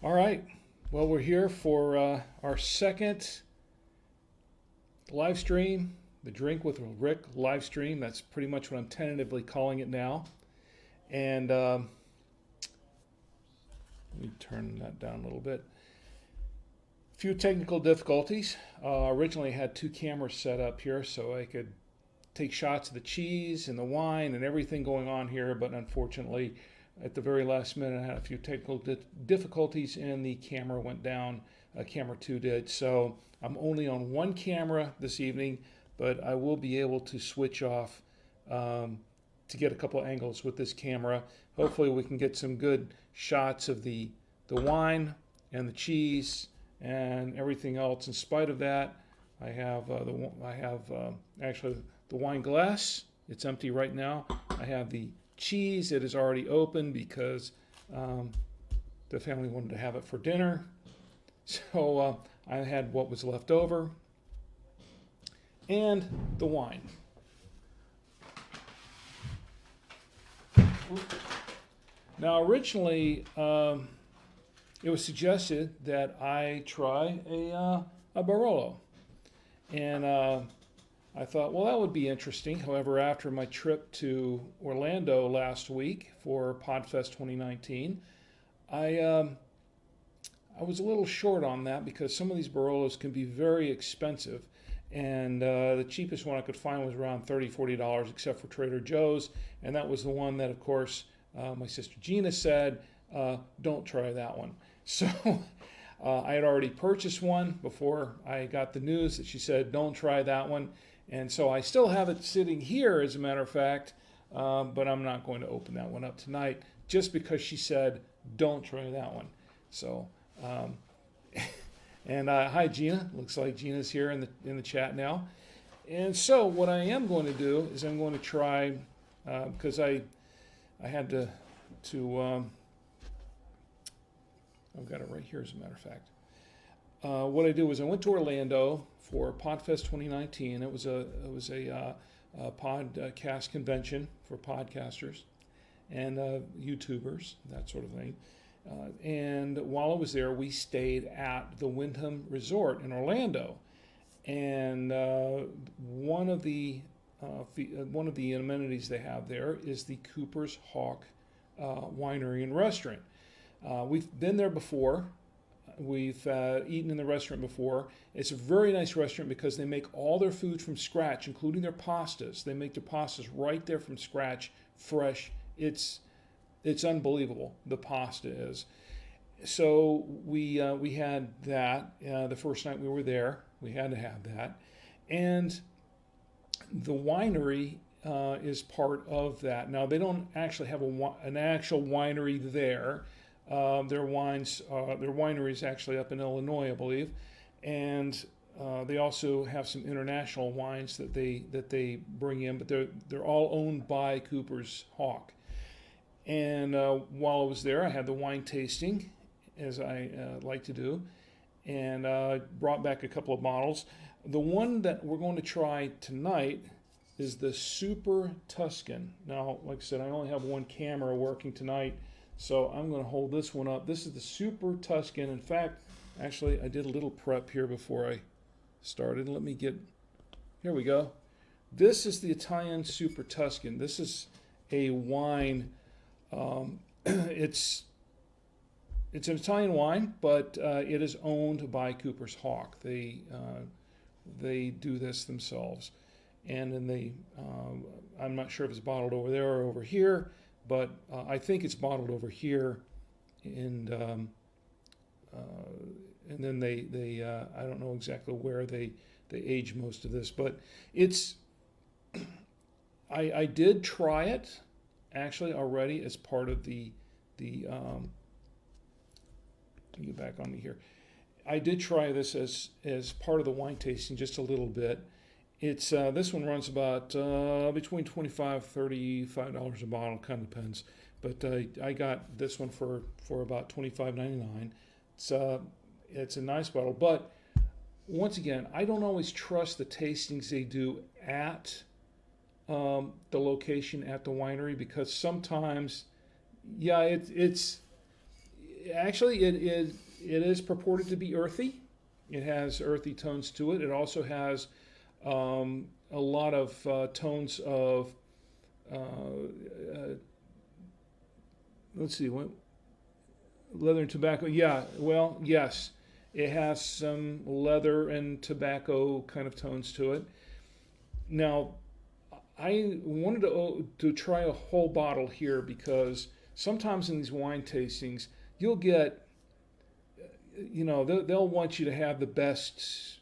All right. Well, we're here for our second live stream, the Drink with Rick live stream. That's pretty much what I'm tentatively calling it now. And let me turn that down a little bit. A few technical difficulties. Originally, I had two cameras set up here so I could take shots of the cheese and the wine and everything going on here, but unfortunately, at the very last minute, I had a few technical difficulties and the camera went down. Camera 2 did. So I'm only on one camera this evening, but I will be able to switch off to get a couple angles with this camera. Hopefully we can get some good shots of the wine and the cheese and everything else. In spite of that, I have actually the wine glass. It's empty right now. I have the cheese. It is already open because the family wanted to have it for dinner. So I had what was left over and the wine. Now originally it was suggested that I try a Barolo. And I thought, well, that would be interesting. However, after my trip to Orlando last week for PodFest 2019, I was a little short on that because some of these Barolos can be very expensive. And the cheapest one I could find was around $30, $40, except for Trader Joe's. And that was the one that, of course, my sister Gina said, don't try that one. So I had already purchased one before I got the news that she said, don't try that one. And so I still have it sitting here, as a matter of fact, but I'm not going to open that one up tonight just because she said, don't try that one. So, and hi, Gina. Looks like Gina's here in the chat now. And so what I am going to do is I'm going to try, because I had to I've got it right here, as a matter of fact. What I did was I went to Orlando for PodFest 2019. It was a podcast convention for podcasters and YouTubers, that sort of thing. And while I was there, we stayed at the Wyndham Resort in Orlando. And one of the amenities they have there is the Cooper's Hawk Winery and Restaurant. We've been there before. We've eaten in the restaurant before. It's a very nice restaurant because they make all their food from scratch, including their pastas. They make their pastas right there from scratch, fresh. It's unbelievable, the pasta is. So we had that the first night we were there. We had to have that. And the winery is part of that. Now, they don't actually have an actual winery there. Their winery is actually up in Illinois, I believe, and they also have some international wines that they bring in, but they're all owned by Cooper's Hawk. And while I was there, I had the wine tasting, as I like to do, and brought back a couple of bottles. The one that we're going to try tonight is the Super Tuscan. Now, like I said, I only have one camera working tonight, so I'm going to hold this one up. This is the Super Tuscan. In fact, actually, I did a little prep here before I started. Let me get, here we go. This is the Italian Super Tuscan. This is a wine. It's an Italian wine, but it is owned by Cooper's Hawk. They do this themselves. And then I'm not sure if it's bottled over there or over here, but I think it's bottled over here, and then they I don't know exactly where they age most of this, but it's I did try it actually already as part of the let me get back on me here. I did try this as part of the wine tasting just a little bit. It's this one runs about between $25-$35 a bottle, kind of depends. But I got this one for about $25.99. It's a nice bottle, but once again, I don't always trust the tastings they do at the location at the winery, because sometimes, yeah, Actually, it is purported to be earthy. It has earthy tones to it. It also has a lot of tones of, let's see, what, leather and tobacco. Yeah, well, yes. It has some leather and tobacco kind of tones to it. Now, I wanted to try a whole bottle here because sometimes in these wine tastings, you'll get, they'll want you to have the best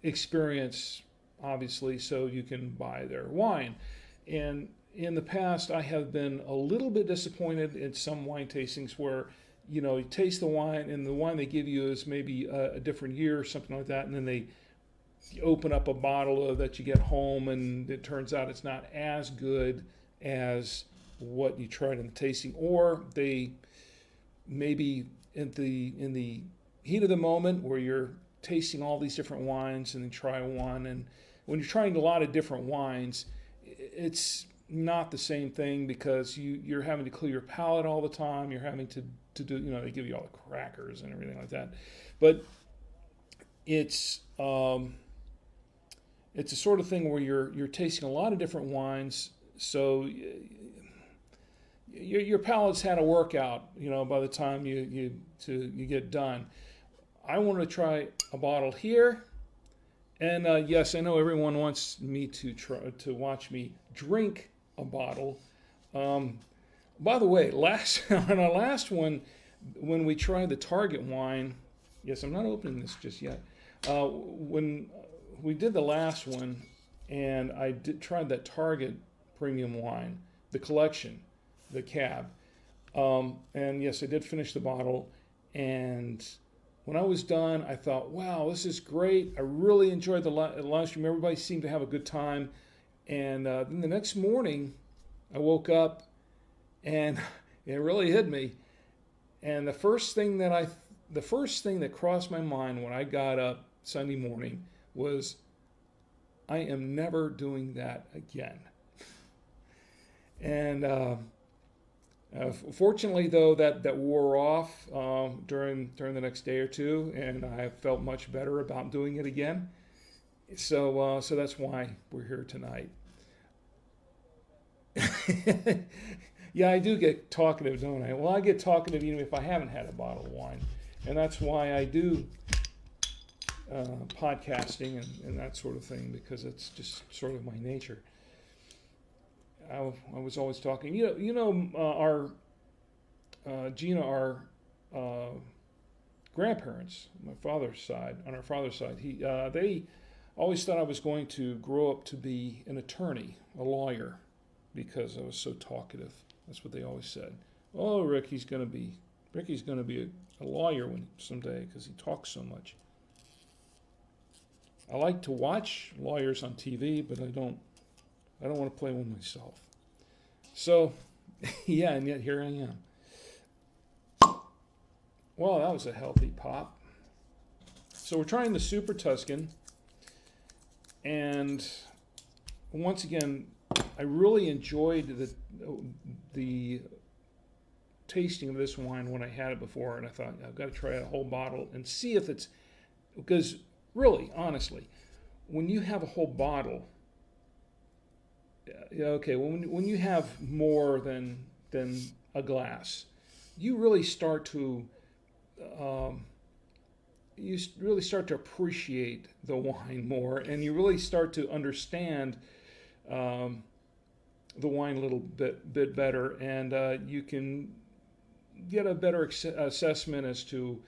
experience, obviously, so you can buy their wine. And in the past, I have been a little bit disappointed in some wine tastings where, you taste the wine and the wine they give you is maybe a different year or something like that, and then they open up a bottle that you get home and it turns out it's not as good as what you tried in the tasting, or they maybe in the heat of the moment where you're tasting all these different wines and then try one, and when you're trying a lot of different wines, it's not the same thing because you're having to clear your palate all the time. You're having to do, they give you all the crackers and everything like that. But it's a sort of thing where you're tasting a lot of different wines, so your palate's had a workout, by the time you get done. I want to try a bottle here, and yes, I know everyone wants me to watch me drink a bottle. By the way, on our last one, when we tried the Target wine, yes, I'm not opening this just yet. When we did the last one, and I tried that Target premium wine, the collection, the cab, and yes, I did finish the bottle. And when I was done, I thought, wow, this is great. I really enjoyed the live stream. Everybody seemed to have a good time. And then the next morning, I woke up, and it really hit me. And the first thing that crossed my mind when I got up Sunday morning was, I am never doing that again. And fortunately, though, that wore off during the next day or two, and I felt much better about doing it again. So that's why we're here tonight. Yeah, I do get talkative, don't I? Well, I get talkative even if I haven't had a bottle of wine, and that's why I do podcasting and that sort of thing, because it's just sort of my nature. I was always talking. Our Gina, our grandparents, on our father's side, they always thought I was going to grow up to be an attorney, a lawyer, because I was so talkative. That's what they always said. Oh, Ricky's going to be a lawyer someday because he talks so much. I like to watch lawyers on TV, but I don't want to play one myself. So, yeah, and yet here I am. Well, that was a healthy pop. So we're trying the Super Tuscan, and once again, I really enjoyed the tasting of this wine when I had it before, and I thought, I've got to try a whole bottle and see if it's, because really, honestly, when you have a whole bottle, okay, when you have more than a glass, you really start to appreciate the wine more, and you really start to understand the wine a little bit better, and you can get a better assessment as to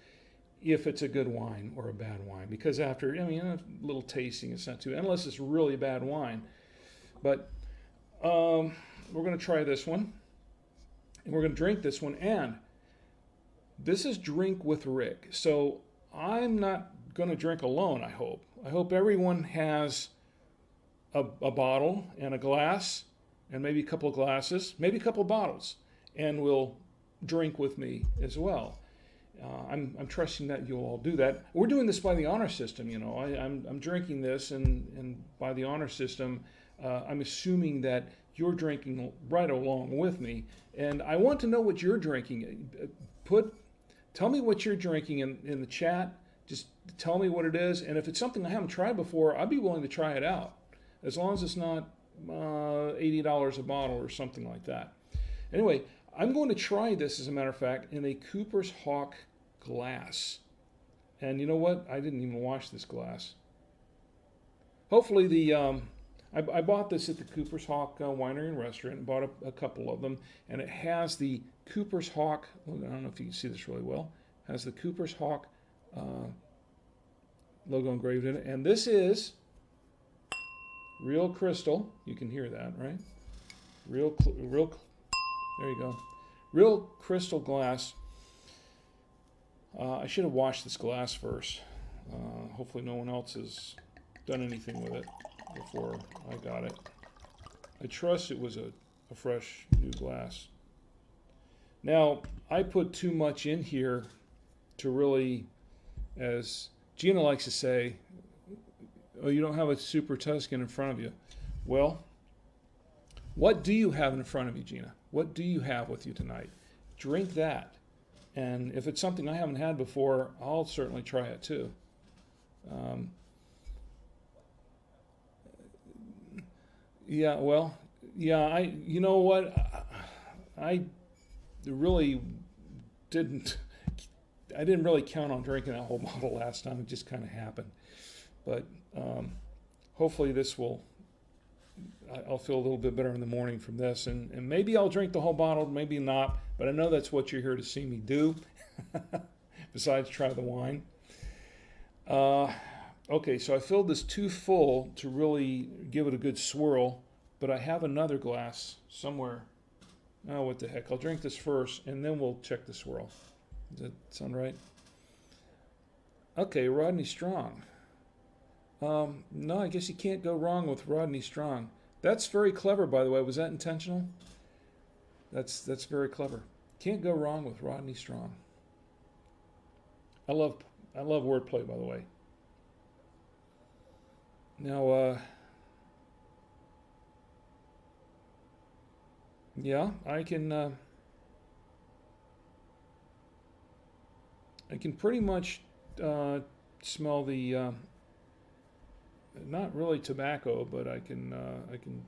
if it's a good wine or a bad wine. Because after, a little tasting, it's not too, unless it's really bad wine. But we're going to try this one, and we're going to drink this one, and this is Drink with Rick. So I'm not going to drink alone, I hope. I hope everyone has a bottle and a glass, and maybe a couple of glasses, maybe a couple of bottles, and will drink with me as well. I'm trusting that you'll all do that. We're doing this by the honor system, I'm drinking this, and by the honor system, I'm assuming that you're drinking right along with me, and I want to know what you're drinking. tell me what you're drinking in the chat. Just tell me what it is, and if it's something I haven't tried before, I'd be willing to try it out, as long as it's not $80 a bottle or something like that. Anyway, I'm going to try this, as a matter of fact, in a Cooper's Hawk glass. And you know what? I didn't even wash this glass. Hopefully I bought this at the Cooper's Hawk Winery and Restaurant, and bought a couple of them, and it has the Cooper's Hawk, I don't know if you can see this really well, has the Cooper's Hawk logo engraved in it, and this is real crystal. You can hear that, right? Real, there you go. Real crystal glass. I should have washed this glass first. Hopefully no one else has done anything with it before I got it. I trust it was a fresh new glass. Now, I put too much in here to really, as Gina likes to say, oh, you don't have a Super Tuscan in front of you. Well, what do you have in front of you, Gina? What do you have with you tonight? Drink that. And if it's something I haven't had before, I'll certainly try it too. Yeah, well, yeah, you know what? I really didn't really count on drinking that whole bottle last time. It just kind of happened. But hopefully I'll feel a little bit better in the morning from this. And maybe I'll drink the whole bottle, maybe not. But I know that's what you're here to see me do, besides try the wine. Okay, so I filled this too full to really give it a good swirl, but I have another glass somewhere. Oh, what the heck. I'll drink this first, and then we'll check the swirl. Does that sound right? Okay, Rodney Strong. No, I guess you can't go wrong with Rodney Strong. That's very clever, by the way. Was that intentional? That's very clever. Can't go wrong with Rodney Strong. I love wordplay, by the way. Now, yeah, I can pretty much smell the not really tobacco, but I can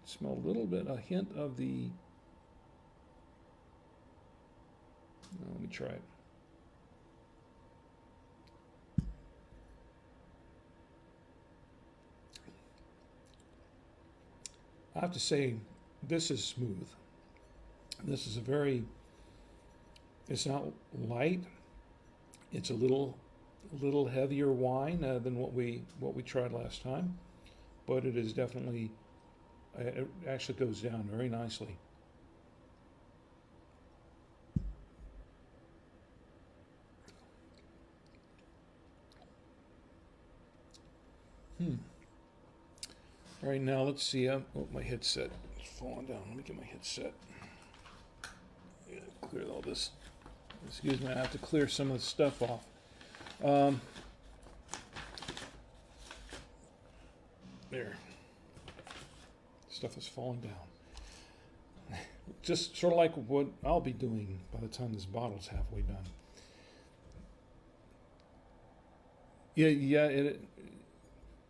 smell a little bit, a hint of the. Let me try it. I have to say, this is smooth. This is it's not light. It's a little heavier wine than what we tried last time, but it is definitely, it actually goes down very nicely. All right, now let's see. Oh, my headset is falling down. Let me get my headset. Clear all this. Excuse me, I have to clear some of the stuff off. There. Stuff is falling down. Just sort of like what I'll be doing by the time this bottle's halfway done. Yeah,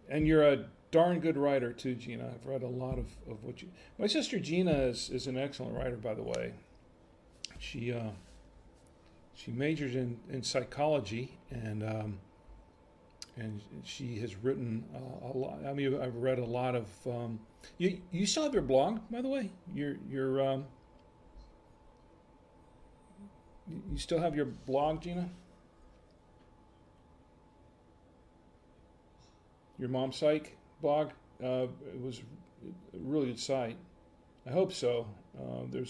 and you're a darn good writer too, Gina. I've read a lot of what you. My sister Gina is an excellent writer, by the way. She majored in psychology, and she has written a lot. I mean, I've read a lot of. You still have your blog, by the way. You still have your blog, Gina? Your Mom Psych blog? It was a really good site. I hope so. Let me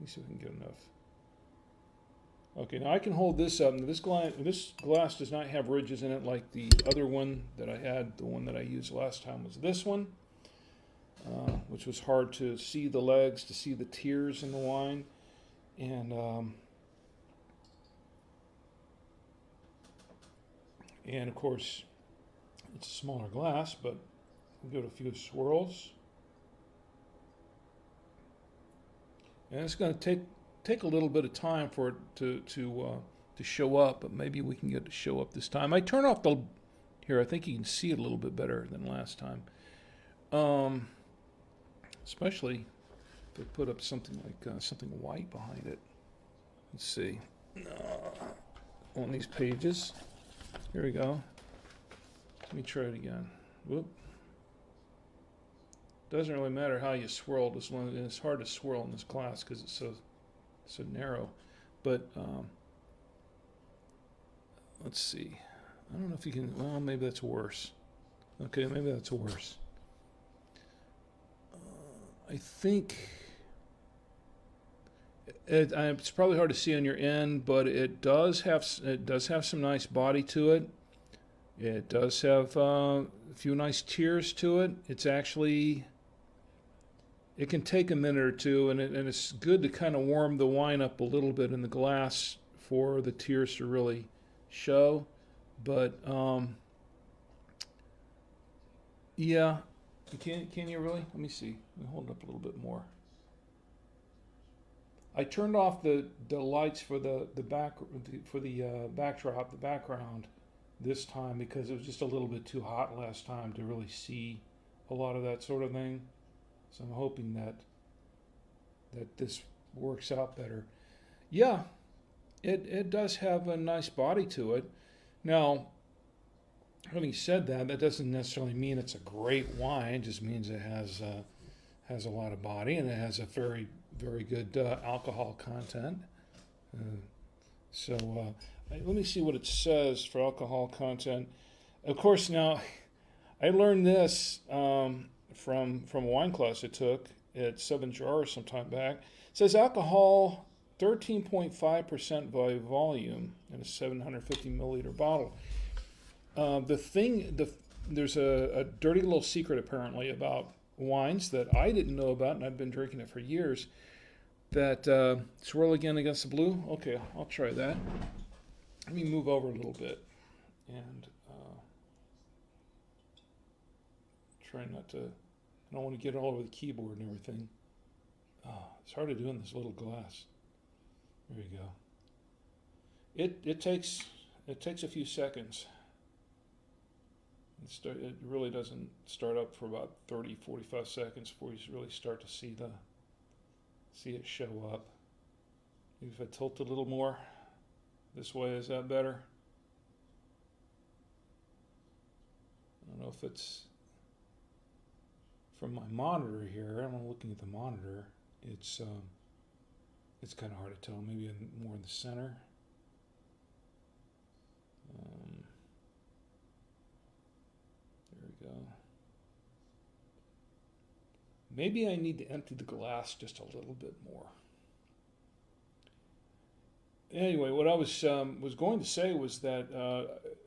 see if we can get enough. Okay, now I can hold this up. This glass does not have ridges in it like the other one that I had. The one that I used last time was this one, which was hard to see the legs, to see the tears in the wine. And of course, it's a smaller glass, but we'll give it a few swirls. And it's going to take take a little bit of time for it to show up, but maybe we can get it to show up this time. I turn off the here. I think you can see it a little bit better than last time. Especially if I put up something like something white behind it. Let's see. On these pages. Here we go. Let me try it again. Whoop. Doesn't really matter how you swirl this one. It's hard to swirl in this glass because it's so narrow. But let's see. I don't know if you can. Well, maybe that's worse. Okay, maybe that's worse. I think it's probably hard to see on your end, but it does have some nice body to it. It does have a few nice tears to it. It's actually, it can take a minute or two, and it's good to kind of warm the wine up a little bit in the glass for the tears to really show. But yeah, can you really? Let me see. Let me hold it up a little bit more. I turned off the lights for the backdrop, the background this time because it was just a little bit too hot last time to really see a lot of that sort of thing. So I'm hoping that this works out better. Yeah, it does have a nice body to it. Now, having said that, that doesn't necessarily mean it's a great wine. It just means it has a lot of body and it has a very, very good alcohol content. Let me see what it says for alcohol content. Of course, now I learned this from a wine class I took at 7 Jars some time back. It says alcohol 13.5% by volume in a 750 milliliter bottle. There's a dirty little secret apparently about wines that I didn't know about, and I've been drinking it for years. That swirl again against the blue. Okay, I'll try that. Let me move over a little bit and try not to. I don't want to get all over the keyboard and everything. Oh, it's hard to do in this little glass. There you go. It takes a few seconds. It really doesn't start up for about 30, 45 seconds before you really start to see it show up. Maybe if I tilt a little more this way, is that better? I don't know if it's from my monitor here. I'm looking at the monitor. It's kind of hard to tell. Maybe more in the center. There we go. Maybe I need to empty the glass just a little bit more. Anyway, what I was going to say was that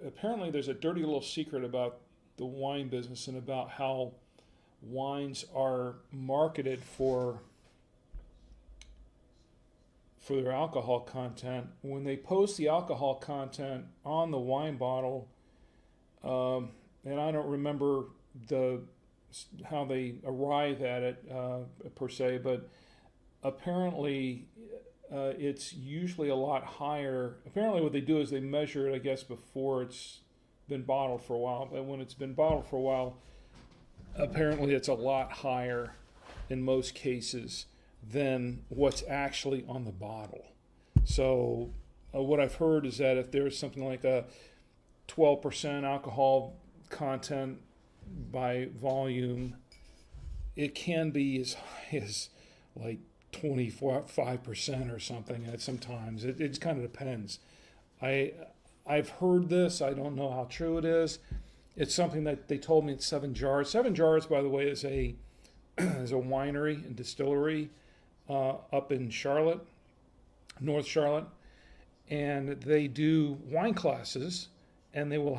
apparently there's a dirty little secret about the wine business and about how wines are marketed for their alcohol content. When they post the alcohol content on the wine bottle, and I don't remember how they arrive at it per se, but apparently it's usually a lot higher. Apparently what they do is they measure it, I guess, before it's been bottled for a while. But when it's been bottled for a while, apparently it's a lot higher in most cases than what's actually on the bottle. So what I've heard is that if there's something like a 12% alcohol content by volume, it can be as high as like 25% or something. And sometimes it kind of depends. I've heard this. I don't know how true it is. It's something that they told me at 7 Jars. 7 Jars, by the way, is a winery and distillery up in Charlotte, North Charlotte, and they do wine classes, and they will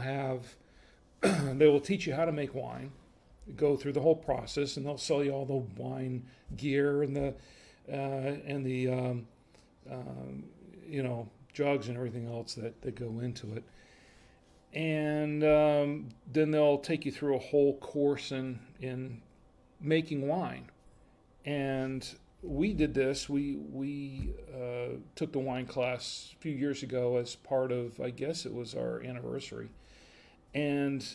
teach you how to make wine, go through the whole process, and they'll sell you all the wine gear and the jugs and everything else that go into it. And then they'll take you through a whole course in making wine. And we did this. We took the wine class a few years ago as part of, I guess it was our anniversary, and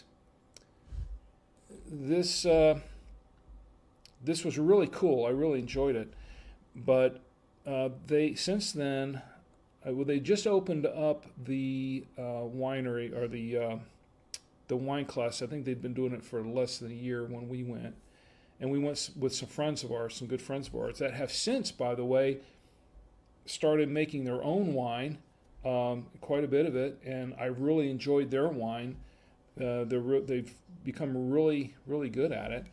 this this was really cool. I really enjoyed it, but they since then, well, they just opened up the winery or the wine class. I think they'd been doing it for less than a year when we went. And we went with some friends of ours, some good friends of ours, that have since, by the way, started making their own wine, quite a bit of it, and I really enjoyed their wine. They've become really, really good at it.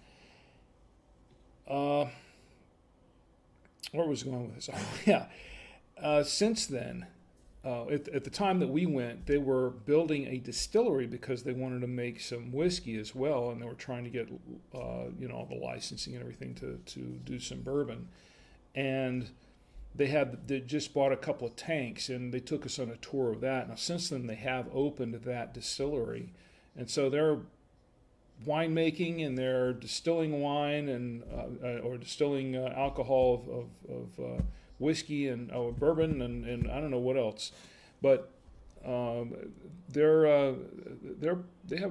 Where was I going with this? Oh, yeah. Since then, at the time that we went, they were building a distillery because they wanted to make some whiskey as well, and they were trying to get, the licensing and everything to do some bourbon. And they just bought a couple of tanks, and they took us on a tour of that. Now, since then, they have opened that distillery, and so they're winemaking and they're distilling wine and or distilling alcohol of whiskey and bourbon and I don't know what else, but they have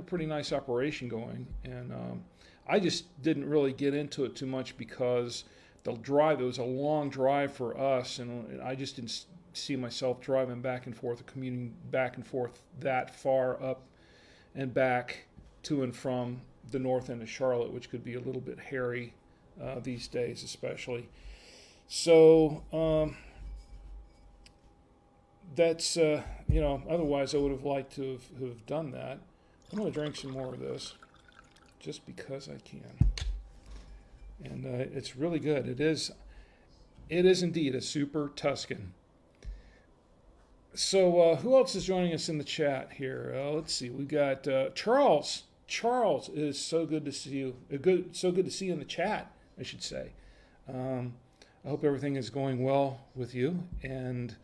a pretty nice operation going, and I just didn't really get into it too much because the drive, it was a long drive for us, and I just didn't see myself driving back and forth, commuting back and forth that far up and back to and from the north end of Charlotte, which could be a little bit hairy these days especially. So that's, otherwise I would have liked to have done that. I'm going to drink some more of this just because I can. And it's really good. It is indeed a super Tuscan. So who else is joining us in the chat here? Let's see. We got Charles. Charles, it is so good to see you. So good to see you in the chat, I should say. I hope everything is going well with you, and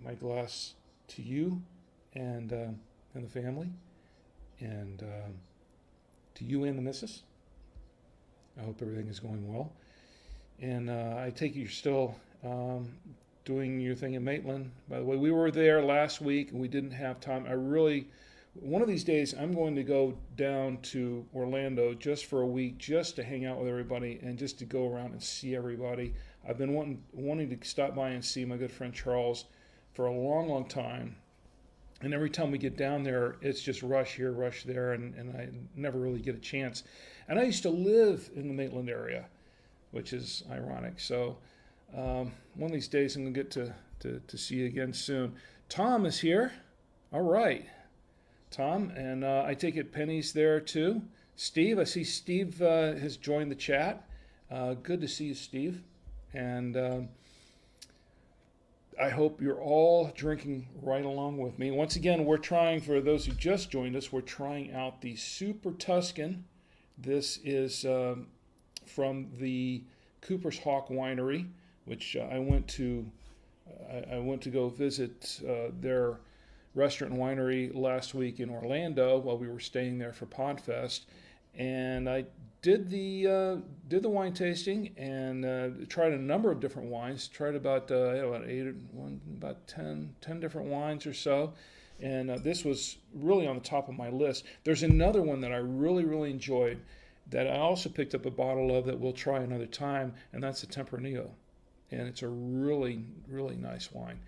my glass to you and the family, and to you and the missus. I hope everything is going well. And I take it you're still doing your thing in Maitland. By the way, we were there last week, and we didn't have time. One of these days, I'm going to go down to Orlando just for a week, just to hang out with everybody and just to go around and see everybody. I've been wanting to stop by and see my good friend Charles for a long, long time. And every time we get down there, it's just rush here, rush there, and I never really get a chance. And I used to live in the Maitland area, which is ironic. So one of these days, I'm going to get to see you again soon. Tom is here. All right. Tom, and I take it Penny's there too. Steve, I see Steve has joined the chat. Good to see you, Steve. And I hope you're all drinking right along with me. Once again, we're trying, for those who just joined us, we're trying out the Super Tuscan. This is from the Cooper's Hawk Winery, which I went to go visit their restaurant and winery last week in Orlando while we were staying there for Podfest, and I did the wine tasting and tried a number of different wines. Tried about 10 different wines or so, and this was really on the top of my list. There's another one that I really, really enjoyed that I also picked up a bottle of that we'll try another time, and that's the Tempranillo, and it's a really, really nice wine.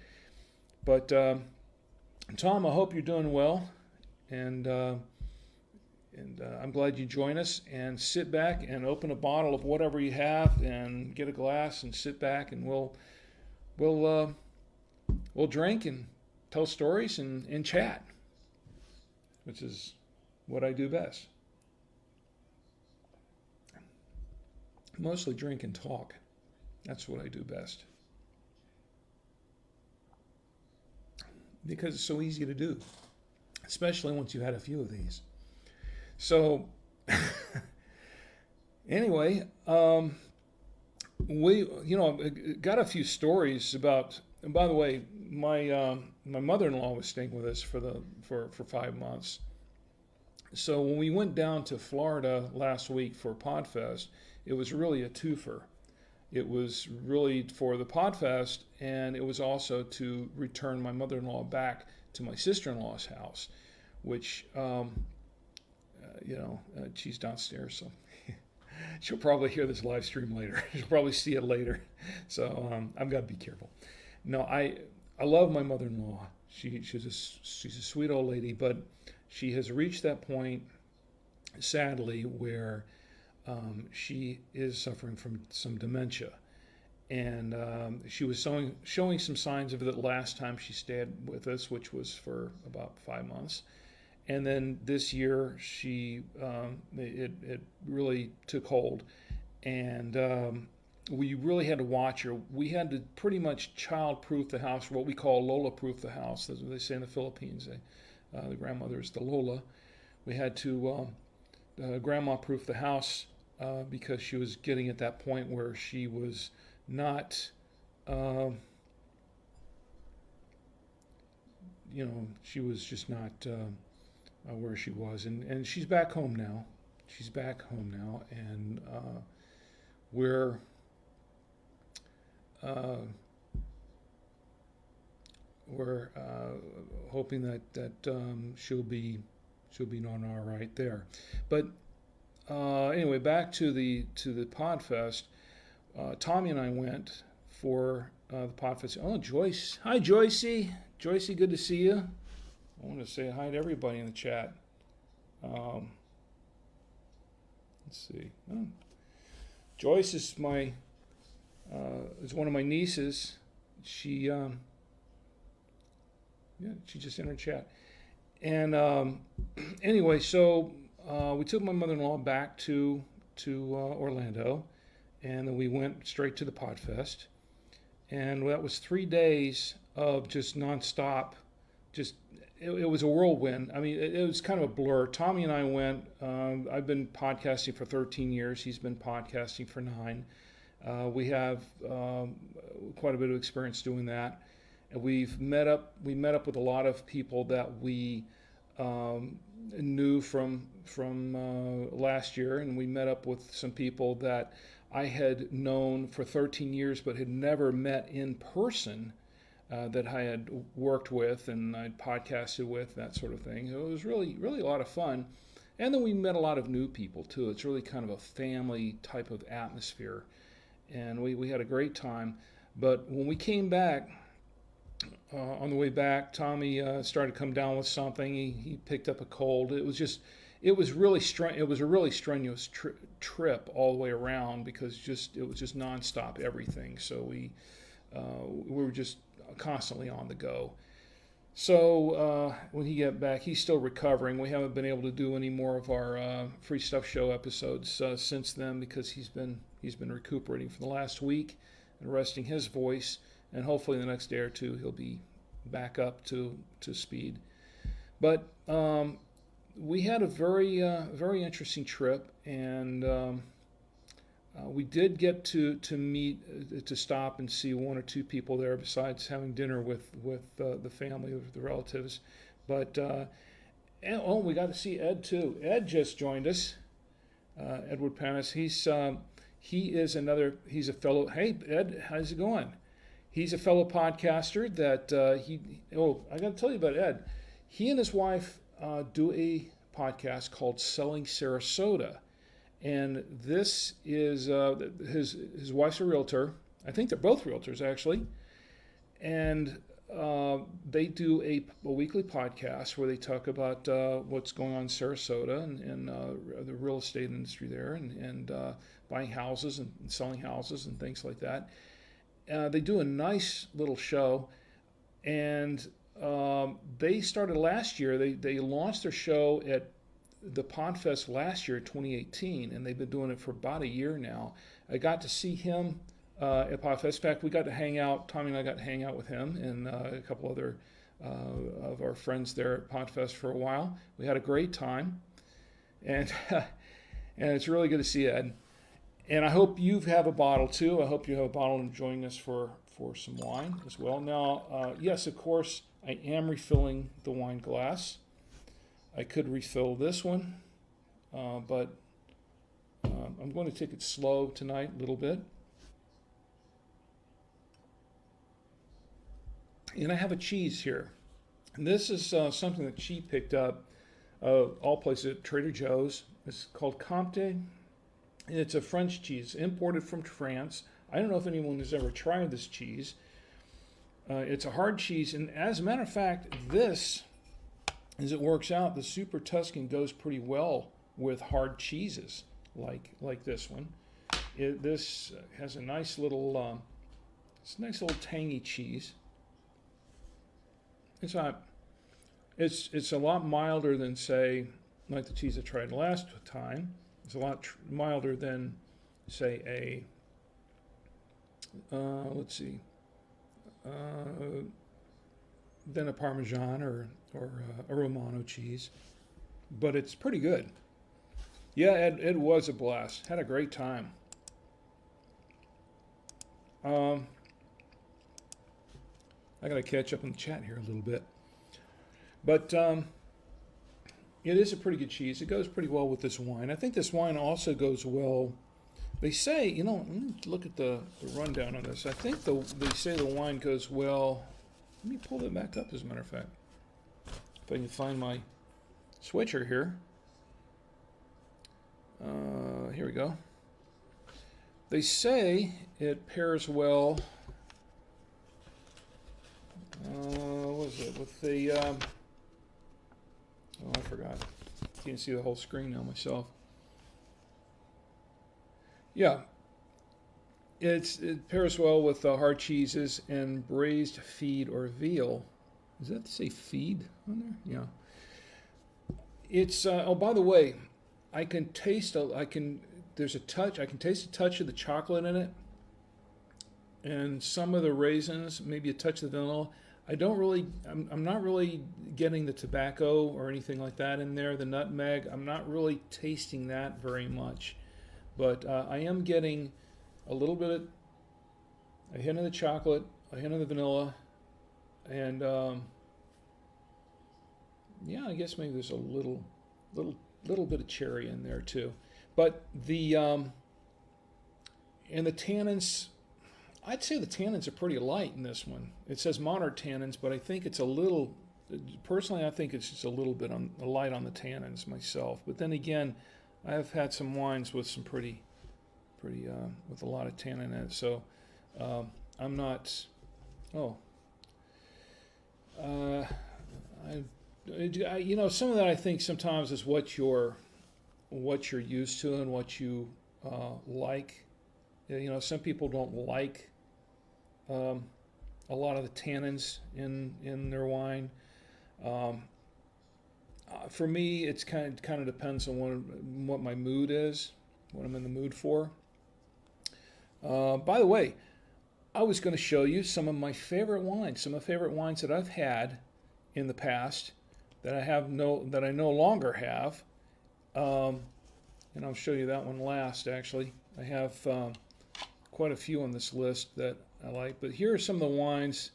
But Tom, I hope you're doing well, and I'm glad you joined us. And sit back and open a bottle of whatever you have, and get a glass and sit back, and we'll drink and tell stories and chat, which is what I do best. Mostly drink and talk. That's what I do best. Because it's so easy to do, especially once you've had a few of these. So, anyway, we got a few stories about. And by the way, my mother-in-law was staying with us for 5 months. So when we went down to Florida last week for Podfest, it was really a twofer. It was really for the Podfest, and it was also to return my mother-in-law back to my sister-in-law's house, which, she's downstairs, so she'll probably hear this live stream later. She'll probably see it later. So I've got to be careful. No, I love my mother-in-law. She's a sweet old lady, but she has reached that point, sadly, where she is suffering from some dementia. And she was showing some signs of it the last time she stayed with us, which was for about 5 months. And then this year, it really took hold. And we really had to watch her. We had to pretty much child-proof the house, what we call Lola-proof the house. That's what they say in the Philippines. The grandmother is the Lola. We had to grandma-proof the house because she was getting at that point where she was not, she was just not where she was. And she's back home now. And we're hoping that she'll be doing all right there. But anyway, back to the Podfest. Tommy and I went for the Podfest. Oh, Joyce! Hi, Joycey. Joycey, good to see you. I want to say hi to everybody in the chat. Let's see. Oh. Joyce is is one of my nieces. She she just entered chat. And anyway, so we took my mother-in-law back to Orlando, and then we went straight to the Podfest. And that was 3 days of just nonstop. It was a whirlwind. I mean, it was kind of a blur. Tommy and I went. I've been podcasting for 13 years. He's been podcasting for 9. We have quite a bit of experience doing that. And we met up with a lot of people that we knew from last year, and we met up with some people that I had known for 13 years but had never met in person, that I had worked with and I'd podcasted with, that sort of thing. It was really, really a lot of fun. And then we met a lot of new people too. It's really kind of a family type of atmosphere. And we had a great time. But when we came back, on the way back, Tommy started to come down with something. He picked up a cold. It was a really strenuous trip all the way around because it was just nonstop everything. So we were just constantly on the go. So when he got back, he's still recovering. We haven't been able to do any more of our Free Stuff Show episodes since then because he's been recuperating for the last week and resting his voice. And hopefully in the next day or two he'll be back up to speed. But we had a very interesting trip, and we did get to meet, to stop and see one or two people there besides having dinner with the family, with the relatives. But we got to see Ed too. Ed just joined us. Edward Panis. He's a fellow. Hey Ed, how's it going? He's a fellow podcaster that I got to tell you about Ed. He and his wife do a podcast called Selling Sarasota. And this is his wife's a realtor. I think they're both realtors, actually. And they do a weekly podcast where they talk about what's going on in Sarasota and the real estate industry there and buying houses and selling houses and things like that. They do a nice little show, and they started last year. They launched their show at the Podfest last year, 2018, and they've been doing it for about a year now. I got to see him at Podfest. In fact, we got to hang out. Tommy and I got to hang out with him and a couple other of our friends there at Podfest for a while. We had a great time, and and it's really good to see Ed. And I hope you have a bottle too. I hope you have a bottle and joining us for some wine as well. Now, yes, of course, I am refilling the wine glass. I could refill this one, but I'm going to take it slow tonight a little bit. And I have a cheese here. And this is something that she picked up all places at Trader Joe's. It's called Comte. It's a French cheese imported from France. I don't know if anyone has ever tried this cheese. It's a hard cheese, and as a matter of fact, this, as it works out, the Super Tuscan goes pretty well with hard cheeses like this one. This has a nice little, it's a nice little tangy cheese. It's not. It's a lot milder than, say, like the cheese I tried last time. It's a lot milder than, say, a let's see, than a Parmesan or a Romano cheese, but it's pretty good. Yeah, it was a blast. Had a great time. I gotta catch up in the chat here a little bit, but it is a pretty good cheese. It goes pretty well with this wine. I think this wine also goes well. They say, you know, let me look at the rundown on this. I think they say the wine goes well. Let me pull that back up, as a matter of fact. If I can find my switcher here. Here we go. They say it pairs well. What is it? With the... oh, I forgot. Can't see the whole screen now myself. Yeah, it pairs well with hard cheeses and braised feed or veal. Does that say feed on there? Yeah. It's oh, by the way, I can taste. There's a touch. I can taste a touch of the chocolate in it, and some of the raisins, maybe a touch of the vanilla. I'm not really getting the tobacco or anything like that in there. The nutmeg, I'm not really tasting that very much. But I am getting a little bit, a hint of the chocolate, a hint of the vanilla, and yeah, I guess maybe there's a little bit of cherry in there too. But the and the tannins, I'd say the tannins are pretty light in this one. It says moderate tannins, but I think it's a little. Personally, I think it's just a little bit light on the tannins myself. But then again, I've had some wines with some pretty with a lot of tannin in it, so I'm not. Oh, you know, some of that I think sometimes is what you're used to and what you like. You know, some people don't like a lot of the tannins in their wine. For me, it's kind of depends on what my mood is, what I'm in the mood for. By the way, I was going to show you some of my favorite wines, that I've had in the past that I no longer have, and I'll show you that one last. Actually, I have quite a few on this list that I like, but here are some of the wines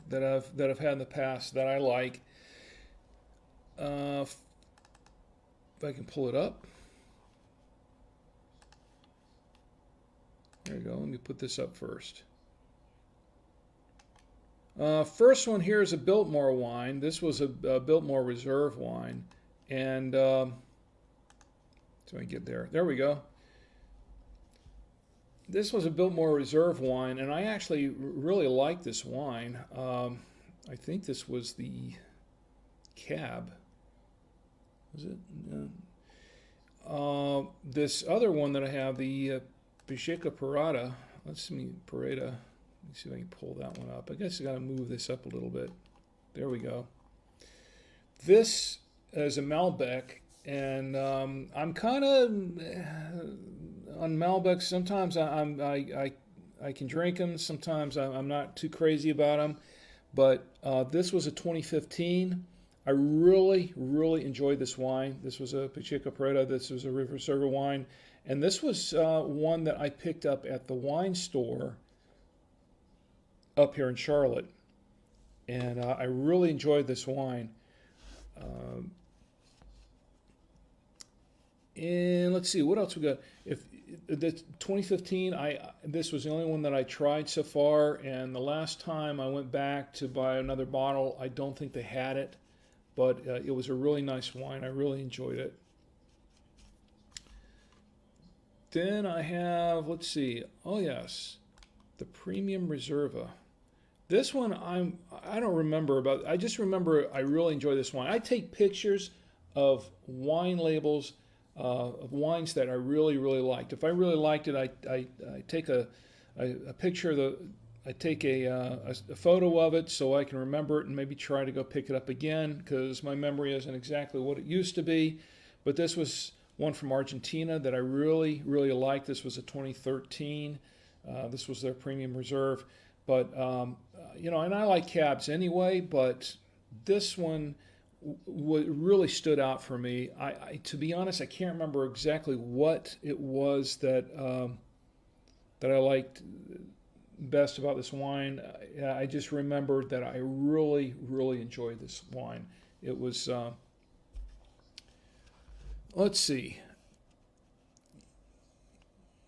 that I've had in the past that I like. If I can pull it up. There you go. Let me put this up first. First one here is a Biltmore wine. This was a Biltmore Reserve wine. And so I get there. There we go. This was a Biltmore Reserve wine, and I actually really like this wine. I think this was the Cab. Was it? This other one that I have, the Peschica Parada. Let's see, Parada. Let me see if I can pull that one up. I guess I got to move this up a little bit. There we go. This is a Malbec, and I'm kind of on Malbec. Sometimes I can drink them. Sometimes I'm not too crazy about them. But this was a 2015. I really enjoyed this wine. This was a Peschica Parada. This was a Reserve wine. And this was one that I picked up at the wine store up here in Charlotte. And I really enjoyed this wine. And let's see, what else we got? the 2015, this was the only one that I tried so far, and the last time I went back to buy another bottle, I don't think they had it, but it was a really nice wine. I really enjoyed it. Then I have, let's see, oh yes, the Premium Reserva. This one I don't remember about. I just remember I really enjoy this wine. I take pictures of wine labels of wines that I really liked. If I really liked it, I take a picture of the. I take a photo of it so I can remember it and maybe try to go pick it up again because my memory isn't exactly what it used to be. But this was one from Argentina that I really liked. This was a 2013. This was their Premium Reserve. But, you know, and I like cabs anyway, but this one really stood out for me. To be honest, I can't remember exactly what it was that that I liked best about this wine. I just remembered that I really enjoyed this wine. It was, let's see.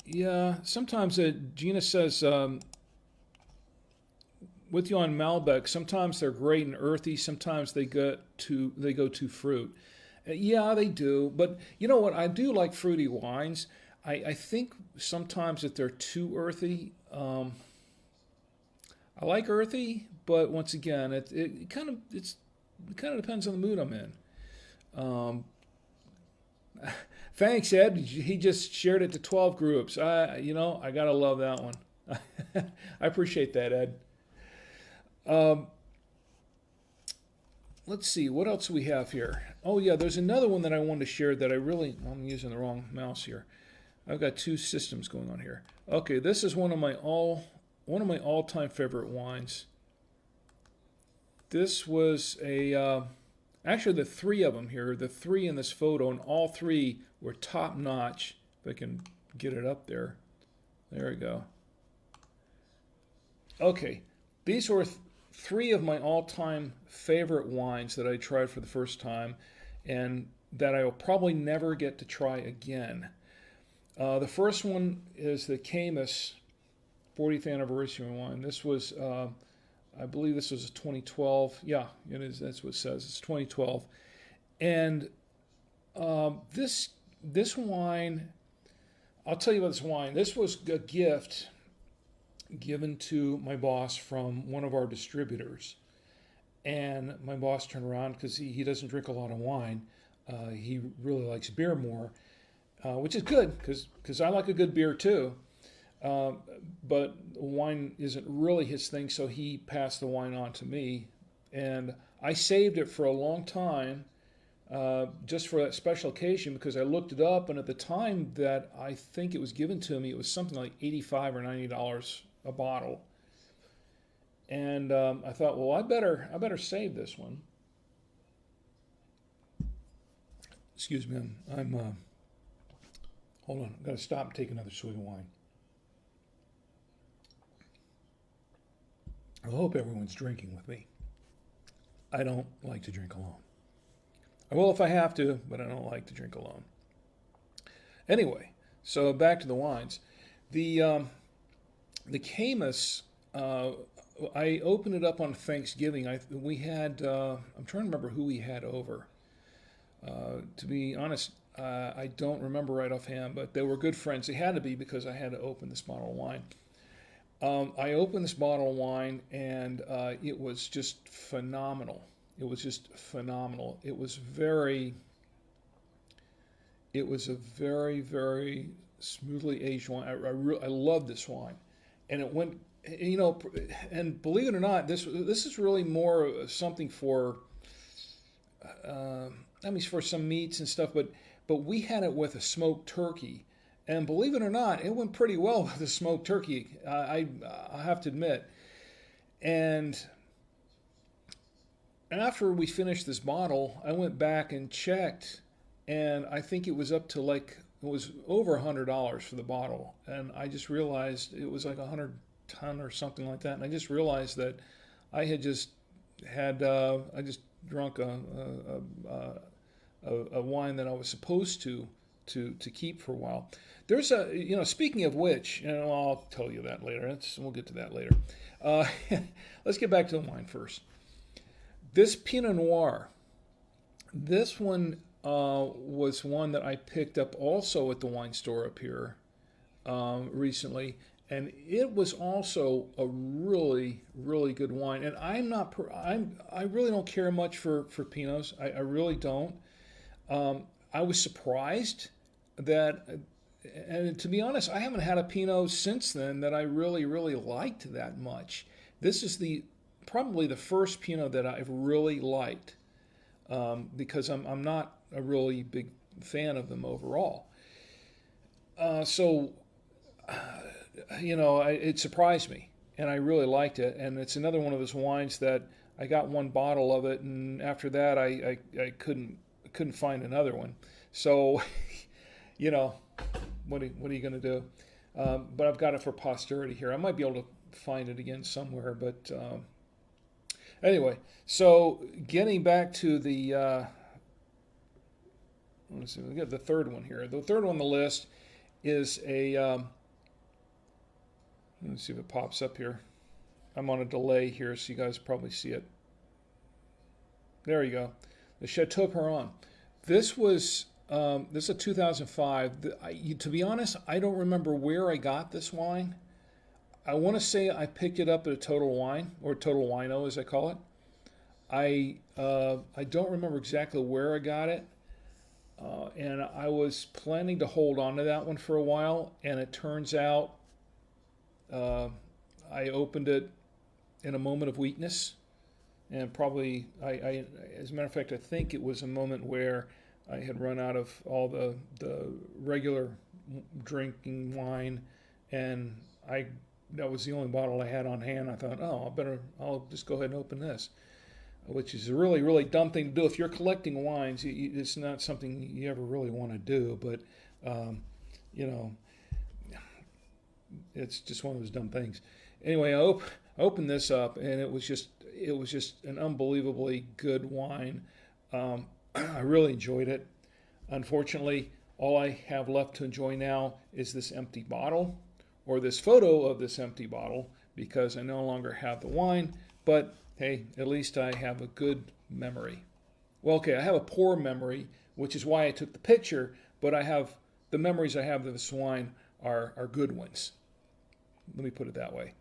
Yeah, sometimes Gina says, with you on Malbec, sometimes they're great and earthy. Sometimes they go too fruit. Yeah, they do. But you know what? I do like fruity wines. I think sometimes that they're too earthy. I like earthy, but once again, it kind of depends on the mood I'm in. Thanks, Ed. He just shared it to 12 groups. You know, I gotta love that one. I appreciate that, Ed. Let's see, what else do we have here? Oh yeah, there's another one that I wanted to share that I'm using the wrong mouse here. I've got two systems going on here. Okay, this is one of my all-time favorite wines. This was actually the three of them here, the three in this photo, and all three were top-notch. If I can get it up there. There we go. Okay, these were three of my all-time favorite wines that I tried for the first time and that I will probably never get to try again. The first one is the Caymus 40th anniversary wine. This was, I believe this was a 2012. Yeah, it is. That's what it says. It's 2012. And this wine, I'll tell you about this wine. This was a gift given to my boss from one of our distributors. And my boss turned around because he doesn't drink a lot of wine. He really likes beer more, which is good because I like a good beer too. But wine isn't really his thing, so he passed the wine on to me. And I saved it for a long time just for that special occasion because I looked it up, and at the time that I think it was given to me, it was something like $85 or $90 a bottle. And I thought, well, I better save this one. Excuse me, I'm hold on, I've got to stop and take another swig of wine. I hope everyone's drinking with me. I don't like to drink alone. I will if I have to, but I don't like to drink alone. Anyway, so back to the wines. The Caymus, I opened it up on Thanksgiving. We had, I'm trying to remember who we had over. To be honest, I don't remember right offhand, but they were good friends. They had to be because I had to open this bottle of wine. I opened this bottle of wine, and it was just phenomenal. It was just phenomenal. It was a very, very smoothly aged wine. I love this wine, and it went. You know, and believe it or not, this is really more something for. I mean, for some meats and stuff, but we had it with a smoked turkey. And believe it or not, it went pretty well with the smoked turkey, I have to admit. And after we finished this bottle, I went back and checked, and I think it was up to it was over $100 for the bottle. And I just realized it was like 110 or something like that. And I just realized that I had just I just drunk a wine that I was supposed to to keep for a while. There's a, speaking of which, I'll tell you that later. We'll get to that later. Uh, let's get back to the wine first. This Pinot Noir, this one was one that I picked up also at the wine store up here recently, and it was also a really, really good wine. And I really don't care much for Pinots. I really don't. I was surprised that, and to be honest, I haven't had a Pinot since then that I really, really liked that much. This is probably the first Pinot that I've really liked, because I'm not a really big fan of them overall. It surprised me, and I really liked it. And it's another one of those wines that I got one bottle of it, and after that I couldn't find another one. So, what are you going to do? But I've got it for posterity here. I might be able to find it again somewhere, but anyway. So getting back to the let's see, we got the third one here. The third one on the list is a let's see if it pops up here. I'm on a delay here, so you guys probably see it. There you go. The Chateau Perron. This is a 2005. To be honest, I don't remember where I got this wine. I want to say I picked it up at a Total Wine, or Total Wino as I call it. I don't remember exactly where I got it, and I was planning to hold on to that one for a while, and it turns out I opened it in a moment of weakness, and probably as a matter of fact, I think it was a moment where I had run out of all the regular drinking wine, and that was the only bottle I had on hand. I thought, I'll just go ahead and open this, which is a really, really dumb thing to do. If you're collecting wines, it's not something you ever really want to do, but it's just one of those dumb things. Anyway, I opened this up, and it was just an unbelievably good wine. I really enjoyed it. Unfortunately, all I have left to enjoy now is this empty bottle, or this photo of this empty bottle, because I no longer have the wine. But hey, at least I have a good memory. Well, okay, I have a poor memory, which is why I took the picture, but the memories I have of this wine are good ones. Let me put it that way.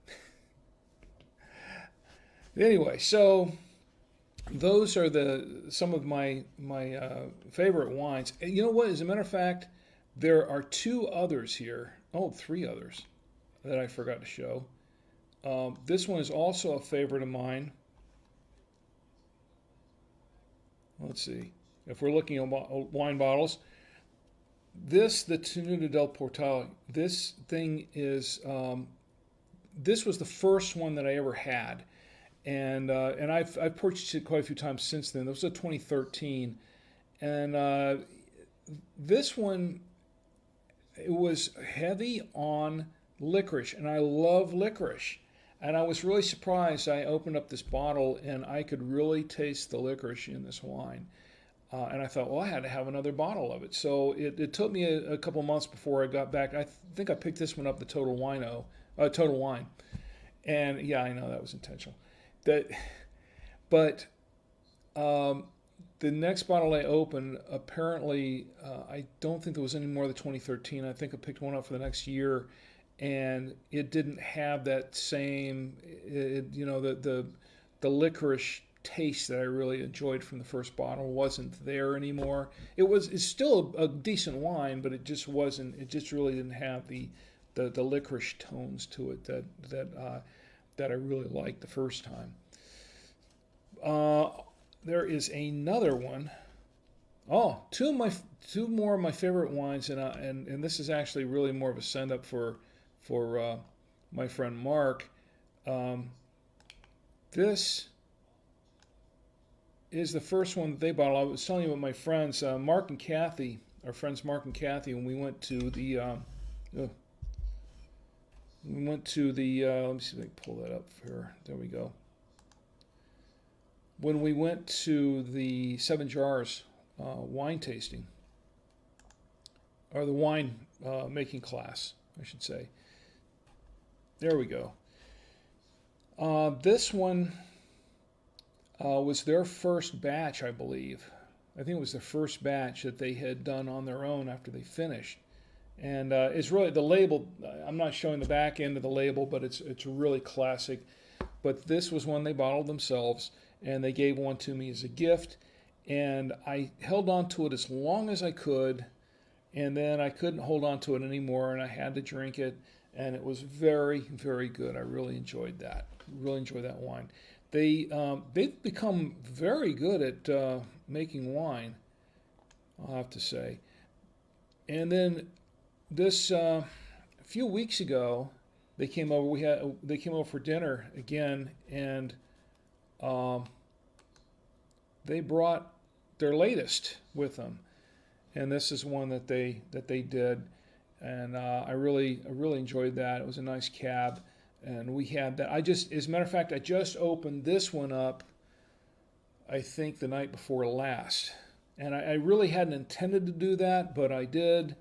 Anyway, so those are some of my favorite wines. And you know what? As a matter of fact, there are three others that I forgot to show. This one is also a favorite of mine. Let's see. If we're looking at wine bottles, the Tenuta del Portal, this thing is, this was the first one that I ever had. And I've purchased it quite a few times since then. This was a 2013. And this one, it was heavy on licorice, and I love licorice. And I was really surprised. I opened up this bottle, and I could really taste the licorice in this wine. And I thought, well, I had to have another bottle of it. So it took me a couple months before I got back. I think I picked this one up, the Total Wine. And yeah, I know that was intentional. But the next bottle I opened, apparently, I don't think there was any more of the 2013. I think I picked one up for the next year, and it didn't have that same, the licorice taste that I really enjoyed from the first bottle wasn't there anymore. It's still a decent wine, but it just wasn't. It just really didn't have the licorice tones to it that I really liked the first time. There is another one. Oh, two more of my favorite wines, and this is actually really more of a send up for my friend Mark. This is the first one that they bottled. I was telling you about my friends, Mark and Kathy, our friends Mark and Kathy, when we went to the let me see if I can pull that up here. There we go. When we went to the Seven Jars wine tasting, or the wine making class, I should say. There we go. This one was their first batch, I believe. I think it was the first batch that they had done on their own after they finished. And it's really, the label, I'm not showing the back end of the label, but it's really classic. But this was one they bottled themselves, and they gave one to me as a gift. And I held on to it as long as I could, and then I couldn't hold on to it anymore, and I had to drink it. And it was very, very good. I really enjoyed that. Really enjoyed that wine. They've become very good at making wine, I'll have to say. And then this a few weeks ago, they came over. They came over for dinner again, and they brought their latest with them. And this is one that they did, and I really enjoyed that. It was a nice cab, and we had that. As a matter of fact, I just opened this one up, I think the night before last, and I really hadn't intended to do that, but I did.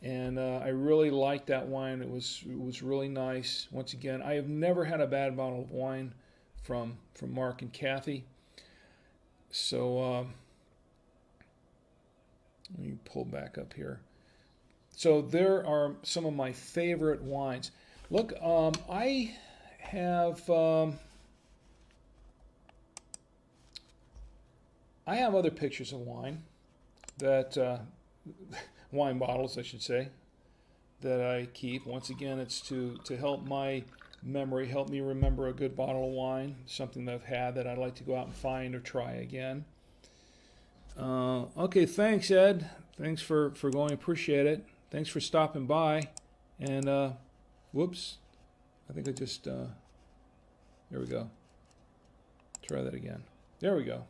And I really liked that wine. It was really nice. Once again, I have never had a bad bottle of wine from Mark and Kathy. So let me pull back up here. So there are some of my favorite wines. Look, I have other pictures of wine that. Wine bottles, I should say, that I keep. Once again, it's to help my memory, help me remember a good bottle of wine, something that I've had that I'd like to go out and find or try again. Okay, thanks, Ed. Thanks for going. Appreciate it. Thanks for stopping by. And, whoops. I think I just, there we go. Try that again. There we go.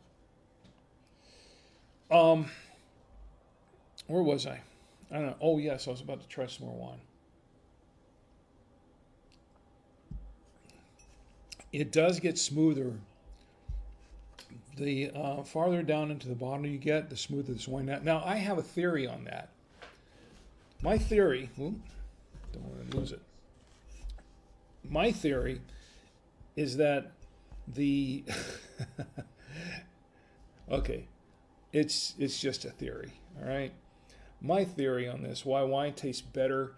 Where was I? I don't know. Oh, yes, I was about to try some more wine. It does get smoother. The farther down into the bottle you get, the smoother this wine. Now, I have a theory on that. My theory, don't want to lose it. My theory is that the, okay, it's just a theory, all right? My theory on this, why wine tastes better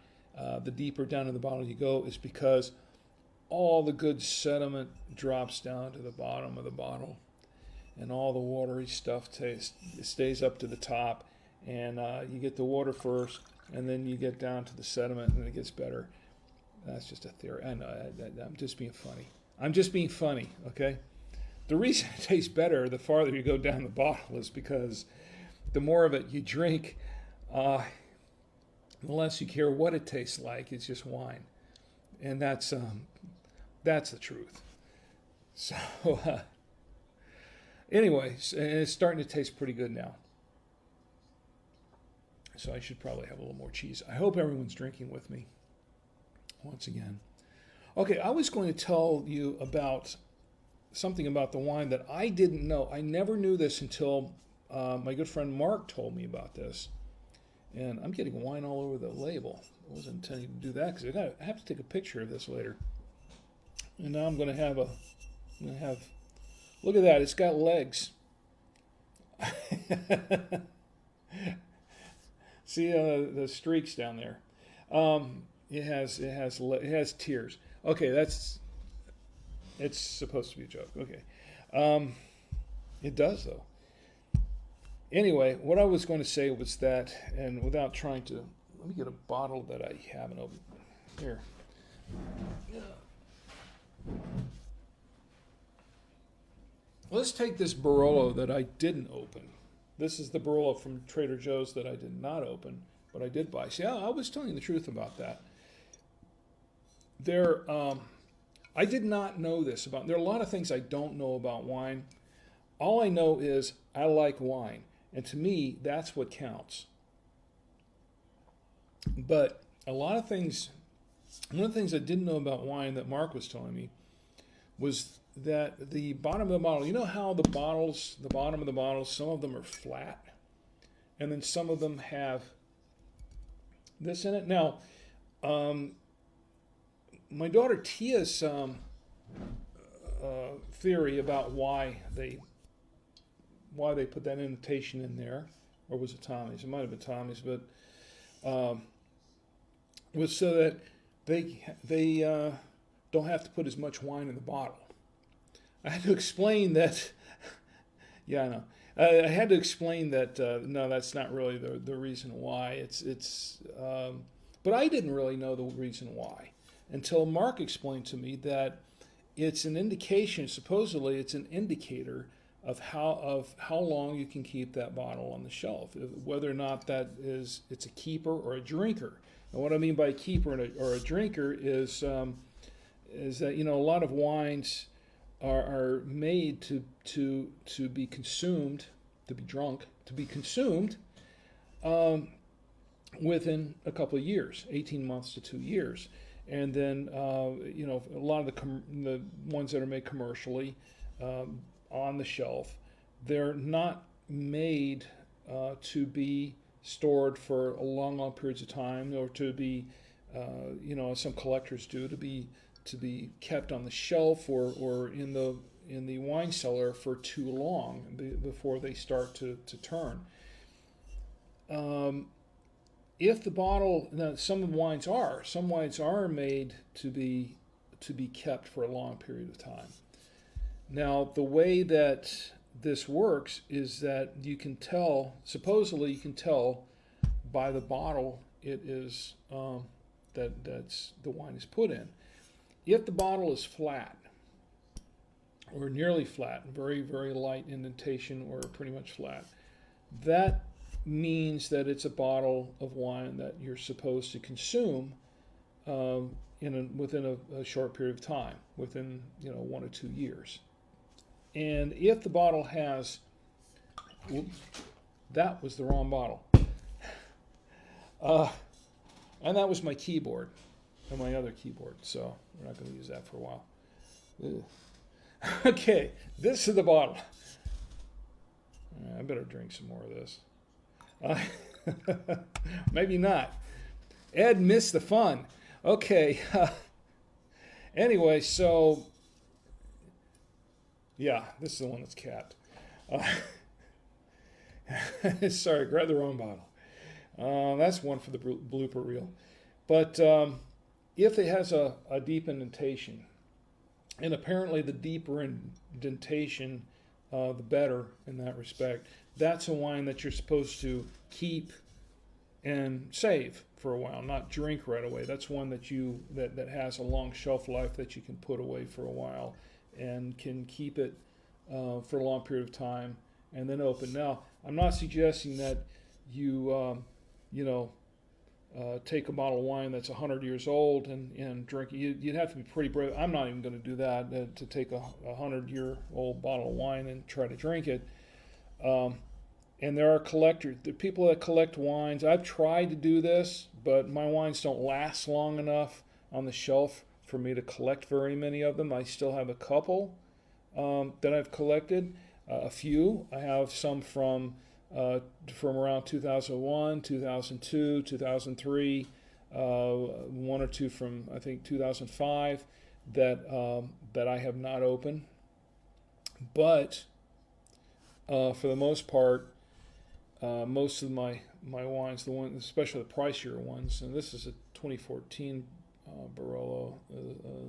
the deeper down in the bottle you go, is because all the good sediment drops down to the bottom of the bottle, and all the watery stuff stays up to the top, and you get the water first, and then you get down to the sediment, and it gets better. That's just a theory. I know, I'm just being funny. I'm just being funny, okay? The reason it tastes better the farther you go down the bottle is because the more of it you drink, the less you care what it tastes like. It's just wine, and that's the truth. So anyway, it's starting to taste pretty good now. So I should probably have a little more cheese. I hope everyone's drinking with me once again. Okay, I was going to tell you about something about the wine that I didn't know. I never knew this until my good friend Mark told me about this. And I'm getting wine all over the label. I wasn't intending to do that because I have to take a picture of this later. And now I'm going to have look at that, it's got legs. See the streaks down there. It has tears. Okay, it's supposed to be a joke. Okay, it does though. Anyway, what I was going to say was that, and without trying to, let me get a bottle that I haven't opened. Here. Let's take this Barolo that I didn't open. This is the Barolo from Trader Joe's that I did not open, but I did buy. See, I was telling you the truth about that. I did not know this about, there are a lot of things I don't know about wine. All I know is I like wine. And to me, that's what counts. But a lot of things, one of the things I didn't know about wine that Mark was telling me was that the bottom of the bottle, you know how the bottom of the bottles, some of them are flat, and then some of them have this in it. Now, my daughter Tia's theory about why they put that indentation in there, or was it Tommy's? It might have been Tommy's, but was so that they don't have to put as much wine in the bottle. I had to explain that. Yeah, I know. I had to explain that no, that's not really the reason why. But I didn't really know the reason why until Mark explained to me that it's an indication. Supposedly, it's an indicator of how long you can keep that bottle on the shelf, whether or not it's a keeper or a drinker. And what I mean by a keeper or a drinker is that a lot of wines are made to be consumed, to be drunk, to be consumed within a couple of years, 18 months to 2 years. And then, a lot of the ones that are made commercially on the shelf, they're not made to be stored for a long periods of time, or to be, as some collectors do, to be kept on the shelf or in the wine cellar for too long before they start to turn. If the bottle, now some wines are made to be kept for a long period of time. Now, the way that this works is that supposedly you can tell by the bottle it is that's the wine is put in. If the bottle is flat or nearly flat, very, very light indentation or pretty much flat, that means that it's a bottle of wine that you're supposed to consume within a short period of time, within 1 or 2 years. And if the bottle has, that was the wrong bottle, and that was my keyboard and my other keyboard, so we're not going to use that for a while. Ugh. Okay, this is the bottle. I better drink some more of this. Maybe not. Ed missed the fun. Okay. Anyway, so yeah, this is the one that's capped. Sorry, grabbed the wrong bottle. That's one for the blooper reel. But if it has a deep indentation, and apparently the deeper indentation, the better in that respect, that's a wine that you're supposed to keep and save for a while, not drink right away. That's one that has a long shelf life that you can put away for a while and can keep it for a long period of time and then open. Now, I'm not suggesting that you take a bottle of wine that's 100 years old and drink it. You'd have to be pretty brave. I'm not even going to do that, to take a 100-year-old bottle of wine and try to drink it. And there are collectors, the people that collect wines. I've tried to do this, but my wines don't last long enough on the shelf for me to collect very many of them. I still have a couple that I've collected, a few. I have some from around 2001, 2002, 2003, one or two from I think 2005 that I have not opened. But for the most part, most of my wines, especially the pricier ones, and this is a 2014 Barolo,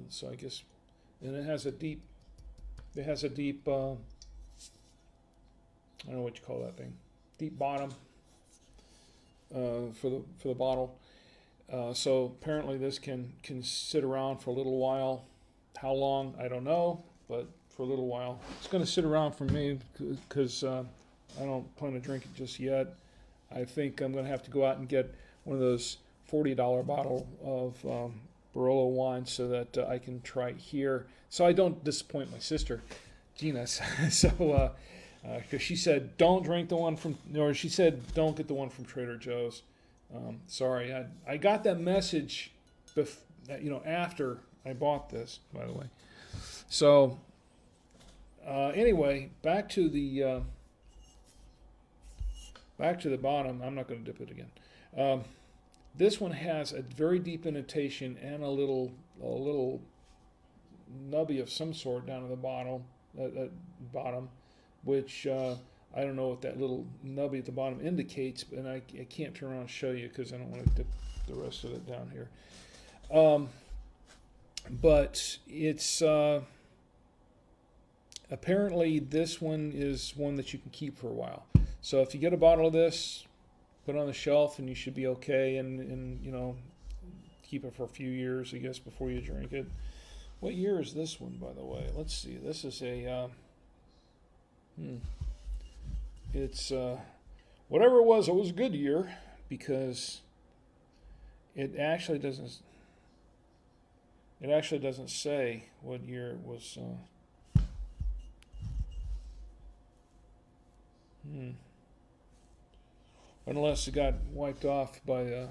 so I guess, and it has a deep, I don't know what you call that thing, deep bottom for the bottle. So apparently this can sit around for a little while. How long, I don't know, but for a little while. It's going to sit around for me because I don't plan to drink it just yet. I think I'm going to have to go out and get one of those $40 bottle of Barolo wine so that I can try it here. So I don't disappoint my sister, Gina. So, because she said, don't drink the one from, or she said, don't get the one from Trader Joe's. Sorry, I got that message, after I bought this, by the way. So, anyway, back to the bottom. I'm not going to dip it again. This one has a very deep indentation and a little nubby of some sort down at the bottom, which I don't know what that little nubby at the bottom indicates, and I can't turn around and show you because I don't want to dip the rest of it down here. But it's apparently this one is one that you can keep for a while. So if you get a bottle of this, put it on the shelf, and you should be okay, and you know, keep it for a few years, I guess, before you drink it. What year is this one, by the way? Let's see. This is a it's whatever it was a good year, because it actually doesn't say what year it was. Unless it got wiped off by the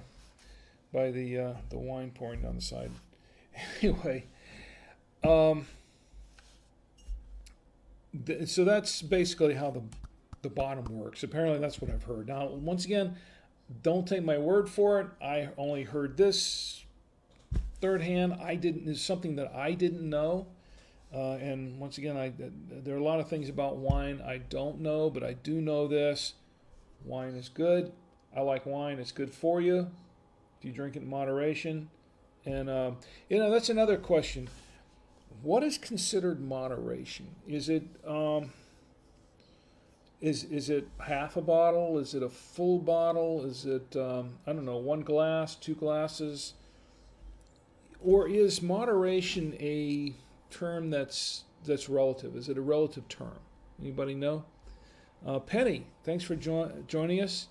wine pouring down the side. Anyway, so that's basically how the bottom works. Apparently, that's what I've heard. Now, once again, don't take my word for it. I only heard this third hand. It's something that I didn't know. And once again, there are a lot of things about wine I don't know, but I do know this. Wine is good. I like wine. It's good for you if you drink it in moderation. And, that's another question. What is considered moderation? Is it is it half a bottle? Is it a full bottle? Is it, I don't know, 1 glass, 2 glasses? Or is moderation a term that's relative? Is it a relative term? Anybody know? Penny, thanks for joining us.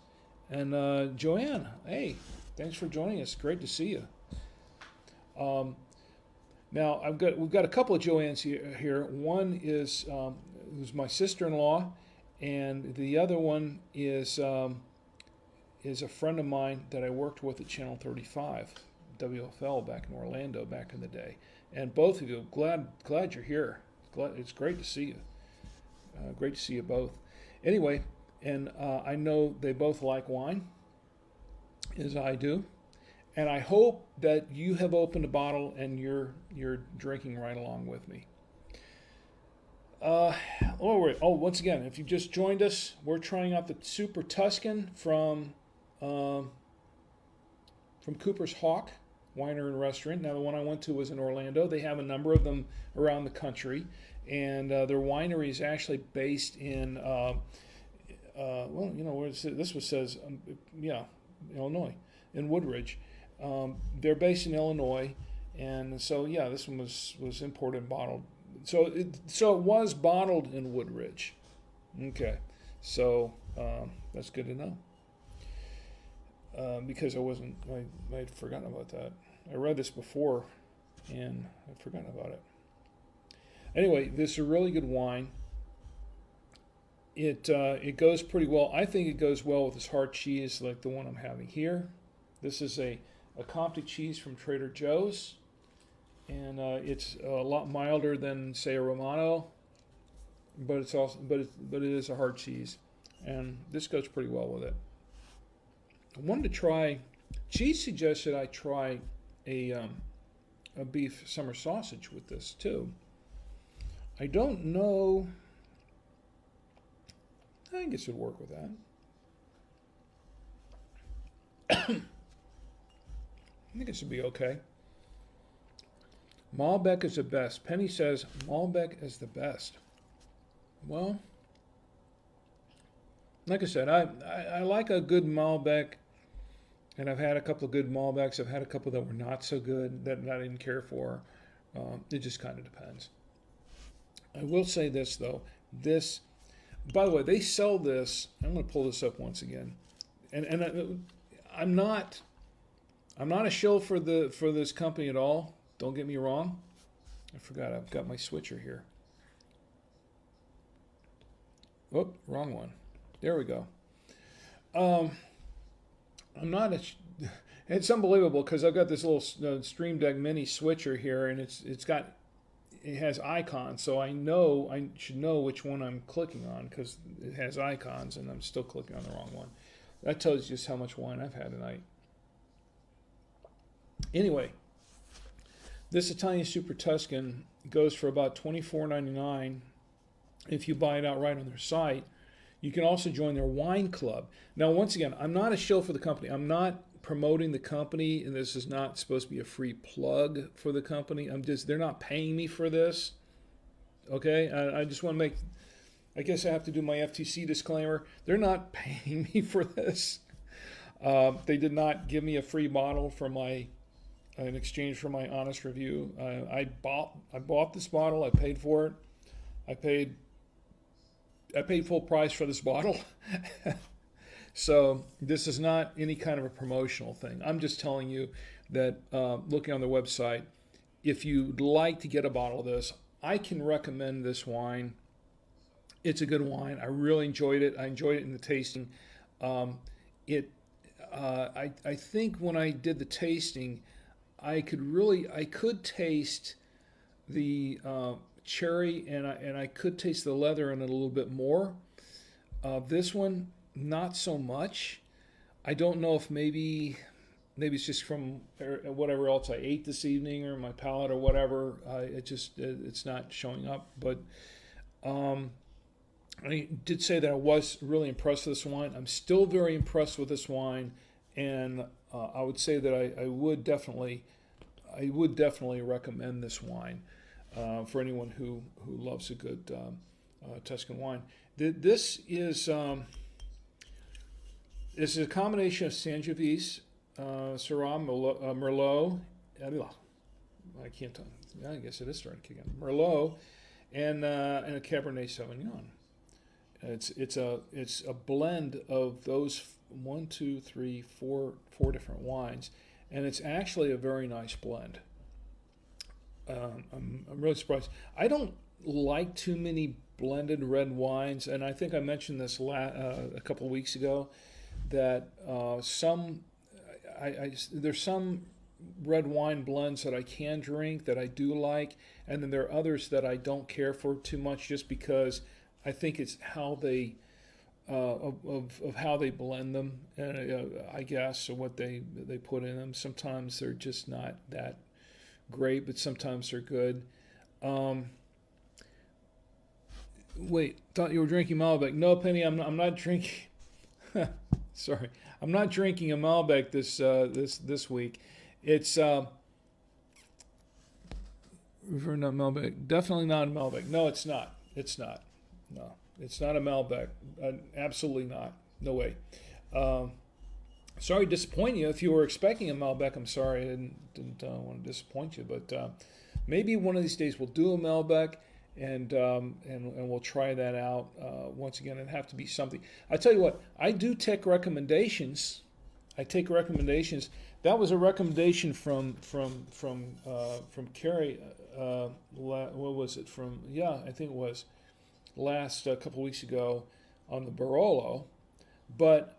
And Joanne, hey, thanks for joining us. Great to see you. Now we've got a couple of Joannes here. One is who's my sister-in-law, and the other one is a friend of mine that I worked with at Channel 35, WFL back in Orlando back in the day. And both of you, glad you're here. It's great to see you. Great to see you both. Anyway, and I know they both like wine, as I do. And I hope that you have opened a bottle and you're drinking right along with me. Once again, if you just joined us, we're trying out the Super Tuscan from Cooper's Hawk Winery and Restaurant. Now, the one I went to was in Orlando. They have a number of them around the country, and their winery is actually based in, this one says, Illinois, in Woodridge. They're based in Illinois, and so this one was imported and bottled. So it was bottled in Woodridge. Okay, so that's good to know. Because I'd forgotten about that. I read this before, and I'd forgotten about it. Anyway, this is a really good wine. It goes pretty well. I think it goes well with this hard cheese like the one I'm having here. This is a Comté cheese from Trader Joe's, and it's a lot milder than, say, a Romano, but it is a hard cheese, and this goes pretty well with it. I wanted to try. Cheese suggested I try a beef summer sausage with this too. I don't know. I think it should work with that. I think it should be okay. Malbec is the best. Penny says Malbec is the best. Well, like I said, I like a good Malbec, and I've had a couple of good Malbecs. I've had a couple that were not so good that I didn't care for. It just kind of depends. I will say this though. This, by the way, they sell this. I'm going to pull this up once again, and I'm not a shill for this company at all. Don't get me wrong. I forgot I've got my switcher here. Whoop, wrong one. There we go. I'm not it's unbelievable because I've got this little Stream Deck Mini switcher here, and it has icons, so I should know which one I'm clicking on because it has icons, and I'm still clicking on the wrong one. That tells you just how much wine I've had tonight. Anyway, this Italian Super Tuscan goes for about $24.99 if you buy it outright on their site. You can also join their wine club. Now, once again, I'm not a shill for the company. I'm not promoting the company, and this is not supposed to be a free plug for the company. They're not paying me for this. Okay, I just want to make, I guess I have to do my FTC disclaimer. They're not paying me for this. They did not give me a free bottle for in exchange for my honest review. I bought this bottle. I paid for it. I paid full price for this bottle. So this is not any kind of a promotional thing. I'm just telling you that looking on their website, if you'd like to get a bottle of this, I can recommend this wine. It's a good wine. I really enjoyed it. I enjoyed it in the tasting. I think when I did the tasting, I could taste the cherry, and I could taste the leather in it a little bit more. This one, not so much. I don't know if maybe it's just from whatever else I ate this evening or my palate or whatever. It's not showing up. But I did say that I was really impressed with this wine. I'm still very impressed with this wine, and I would say that I would definitely recommend this wine for anyone who loves a good Tuscan wine. This is a combination of Sangiovese, Syrah, Merlot. I can't tell. I guess it is starting to kick in. Merlot and a Cabernet Sauvignon. It's a blend of those 4 different wines, and it's actually a very nice blend. I'm really surprised. I don't like too many blended red wines, and I think I mentioned this a couple of weeks ago that there's some red wine blends that I can drink that I do like, and then there are others that I don't care for too much just because I think it's how they of how they blend them, I guess, or what they put in them. Sometimes they're just not that great, but sometimes they're good. Wait, thought you were drinking Malbec. No, Penny, I'm not drinking. Sorry, I'm not drinking a Malbec this week. It's not Malbec. Definitely not a Malbec. No, it's not. It's not. No, it's not a Malbec. Absolutely not. No way. Sorry to disappoint you. If you were expecting a Malbec, I'm sorry. I didn't want to disappoint you, but maybe one of these days we'll do a Malbec, and we'll try that out. Once again, it'd have to be something. I tell you what, I do take recommendations. That was a recommendation from Carrie. What was it from? Yeah, I think it was last couple weeks ago on the Barolo, but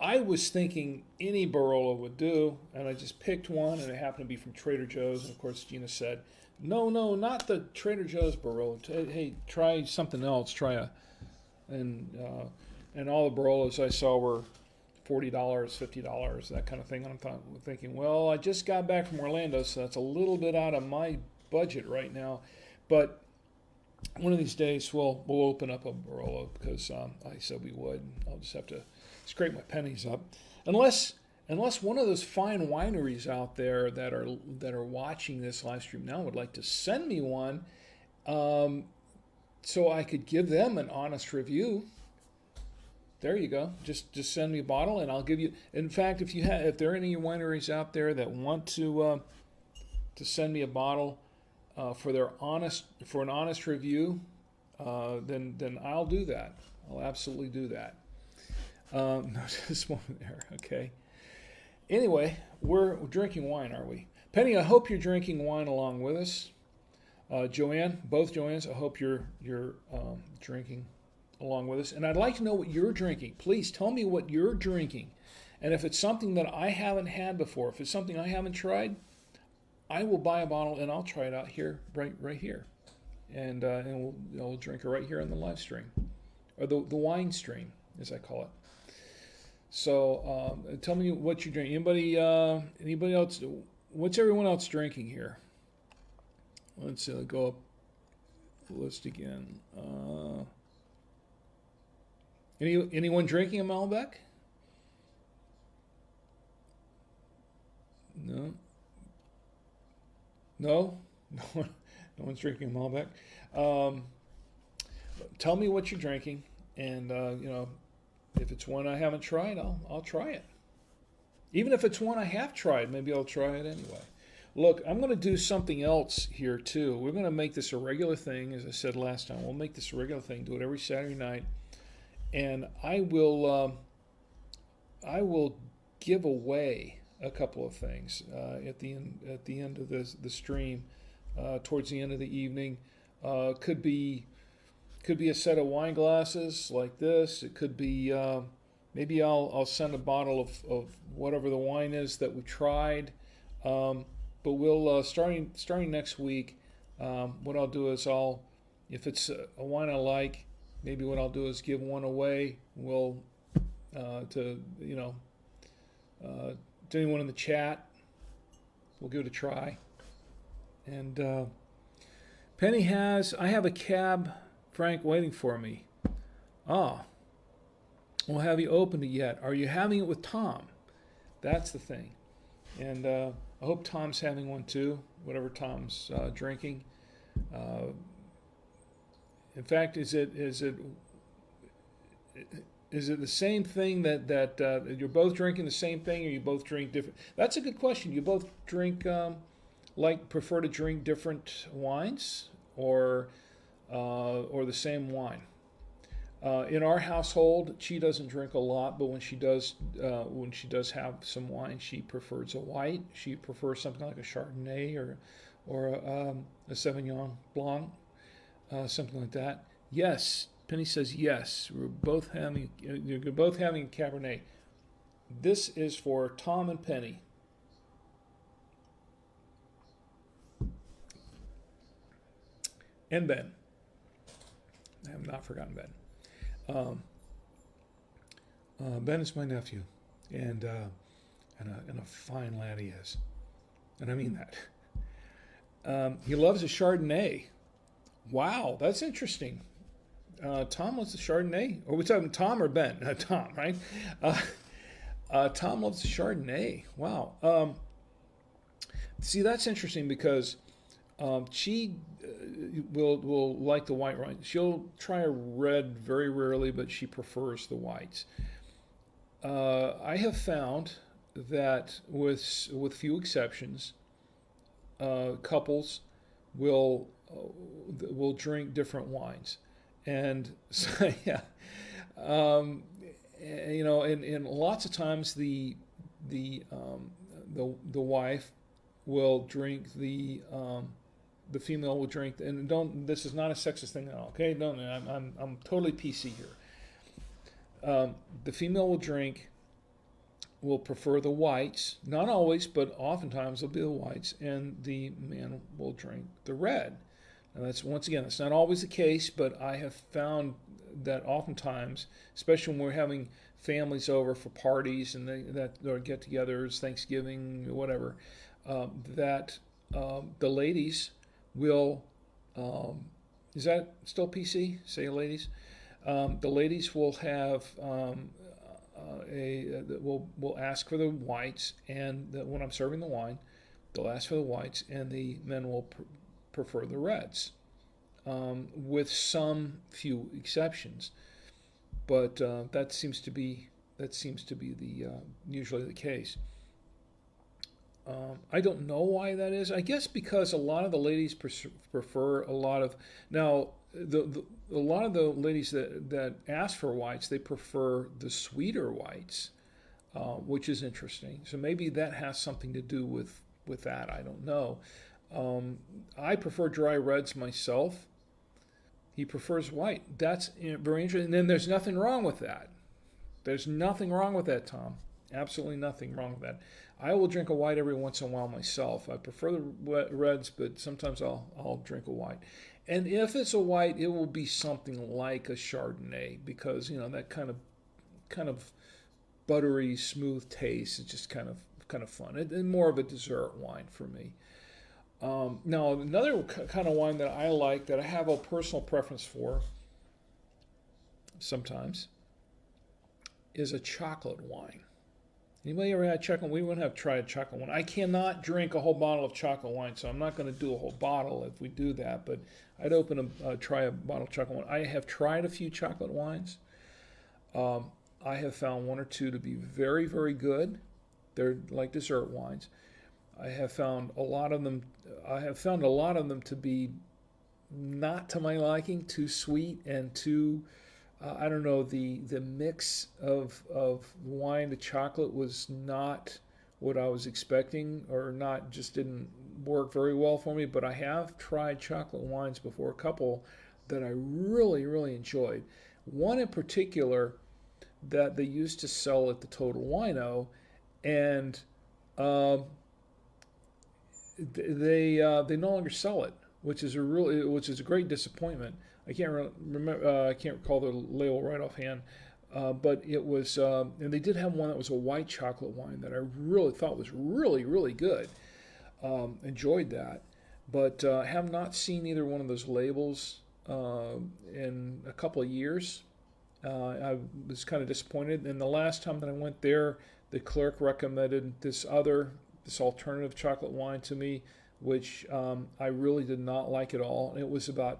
I was thinking any Barolo would do, and I just picked one, and it happened to be from Trader Joe's, and of course Gina said, no, not the Trader Joe's Barolo. Hey, try something else. And all the Barolos I saw were $40, $50, that kind of thing. And I'm thinking, well, I just got back from Orlando, so that's a little bit out of my budget right now, but one of these days we'll open up a Barolo because I said we would. I'll just have to scrape my pennies up, unless one of those fine wineries out there that are watching this live stream now would like to send me one, so I could give them an honest review. There you go. Just send me a bottle, and I'll give you. In fact, if there are any wineries out there that want to send me a bottle for an honest review, then I'll do that. I'll absolutely do that. No, just one there. Okay. Anyway, we're drinking wine, are we? Penny, I hope you're drinking wine along with us. Joanne, both Joannes, I hope you're drinking along with us. And I'd like to know what you're drinking. Please tell me what you're drinking. And if it's something that I haven't had before, if it's something I haven't tried, I will buy a bottle and I'll try it out here, right here. And we'll drink it right here on the live stream, or the wine stream, as I call it. So tell me what you're drinking. Anybody else what's everyone else drinking here? Let's go up the list again. Anyone drinking a Malbec? No. No? No one's drinking a Malbec. Tell me what you're drinking, and if it's one I haven't tried, I'll try it. Even if it's one I have tried, maybe I'll try it anyway. Look, I'm going to do something else here too. We're going to make this a regular thing, as I said last time. We'll make this a regular thing. Do it every Saturday night, and I will give away a couple of things at the end of the stream, towards the end of the evening. Could be a set of wine glasses like this. It could be maybe I'll send a bottle of whatever the wine is that we tried. But we'll starting next week. What I'll do is if it's a wine I like, maybe what I'll do is give one away. We'll to anyone in the chat, we'll give it a try. And Penny I have a cab, Frank, waiting for me. Well, have you opened it yet? Are you having it with Tom? That's the thing. And I hope Tom's having one too, whatever Tom's drinking. In fact, is it the same thing that you're both drinking the same thing, or you both drink different? That's a good question. You both drink prefer to drink different wines, or the same wine? In our household, she doesn't drink a lot, but when she does have some wine, she prefers a white. She prefers something like a Chardonnay or a Sauvignon Blanc, something like that. Yes, Penny says yes. You're both having a Cabernet. This is for Tom and Penny. And Ben. I have not forgotten Ben. Ben is my nephew, and a fine lad he is, and I mean that. He loves a Chardonnay. Wow, that's interesting. Tom loves a Chardonnay. Are we talking Tom or Ben? Tom, right? Tom loves a Chardonnay. Wow. See, that's interesting because she will like the white wine. She'll try a red very rarely, but she prefers the whites. I have found that with few exceptions, couples will drink different wines, and so yeah, and lots of times the wife will drink the female will drink, and this is not a sexist thing at all. Okay, I'm totally PC here. The female will prefer the whites, not always, but oftentimes it'll be the whites, and the man will drink the red. Now that's not always the case, but I have found that oftentimes, especially when we're having families over for parties and or get-togethers, Thanksgiving, whatever, that the ladies will, is that still PC? Say ladies. The ladies will have will ask for the whites, and when I'm serving the wine, they'll ask for the whites, and the men will prefer the reds, with some few exceptions. But that seems to be the usually the case. I don't know why that is. I guess because a lot of the ladies prefer a lot of a lot of the ladies that ask for whites, they prefer the sweeter whites, which is interesting. So maybe that has something to do with that. I don't know. I prefer dry reds myself. He prefers white. That's very interesting. And then there's nothing wrong with that. There's nothing wrong with that, Tom. Absolutely nothing wrong with that. I will drink a white every once in a while myself. I prefer the reds, but sometimes I'll drink a white. And if it's a white, it will be something like a Chardonnay, because that kind of buttery, smooth taste. It's just kind of kind of fun. It's more of a dessert wine for me. Now, another kind of wine that I like, that I have a personal preference for sometimes, is a chocolate wine. Anybody ever had chocolate? We wouldn't have tried chocolate wine. I cannot drink a whole bottle of chocolate wine, so I'm not going to do a whole bottle if we do that, but I'd try a bottle of chocolate wine. I have tried a few chocolate wines. I have found one or two to be very, very good. They're like dessert wines. I have found a lot of them to be not to my liking, too sweet and too, I don't know, the mix of wine to chocolate was not what I was expecting, or just didn't work very well for me. But I have tried chocolate wines before, a couple that I really, really enjoyed. One in particular that they used to sell at the Total Wino, and they no longer sell it, which is a great disappointment. I can't remember. I can't recall the label right offhand, but it was, and they did have one that was a white chocolate wine that I really thought was really, really good. Enjoyed that, but have not seen either one of those labels in a couple of years. I was kind of disappointed. And the last time that I went there, the clerk recommended this alternative chocolate wine to me, which I really did not like at all. It was a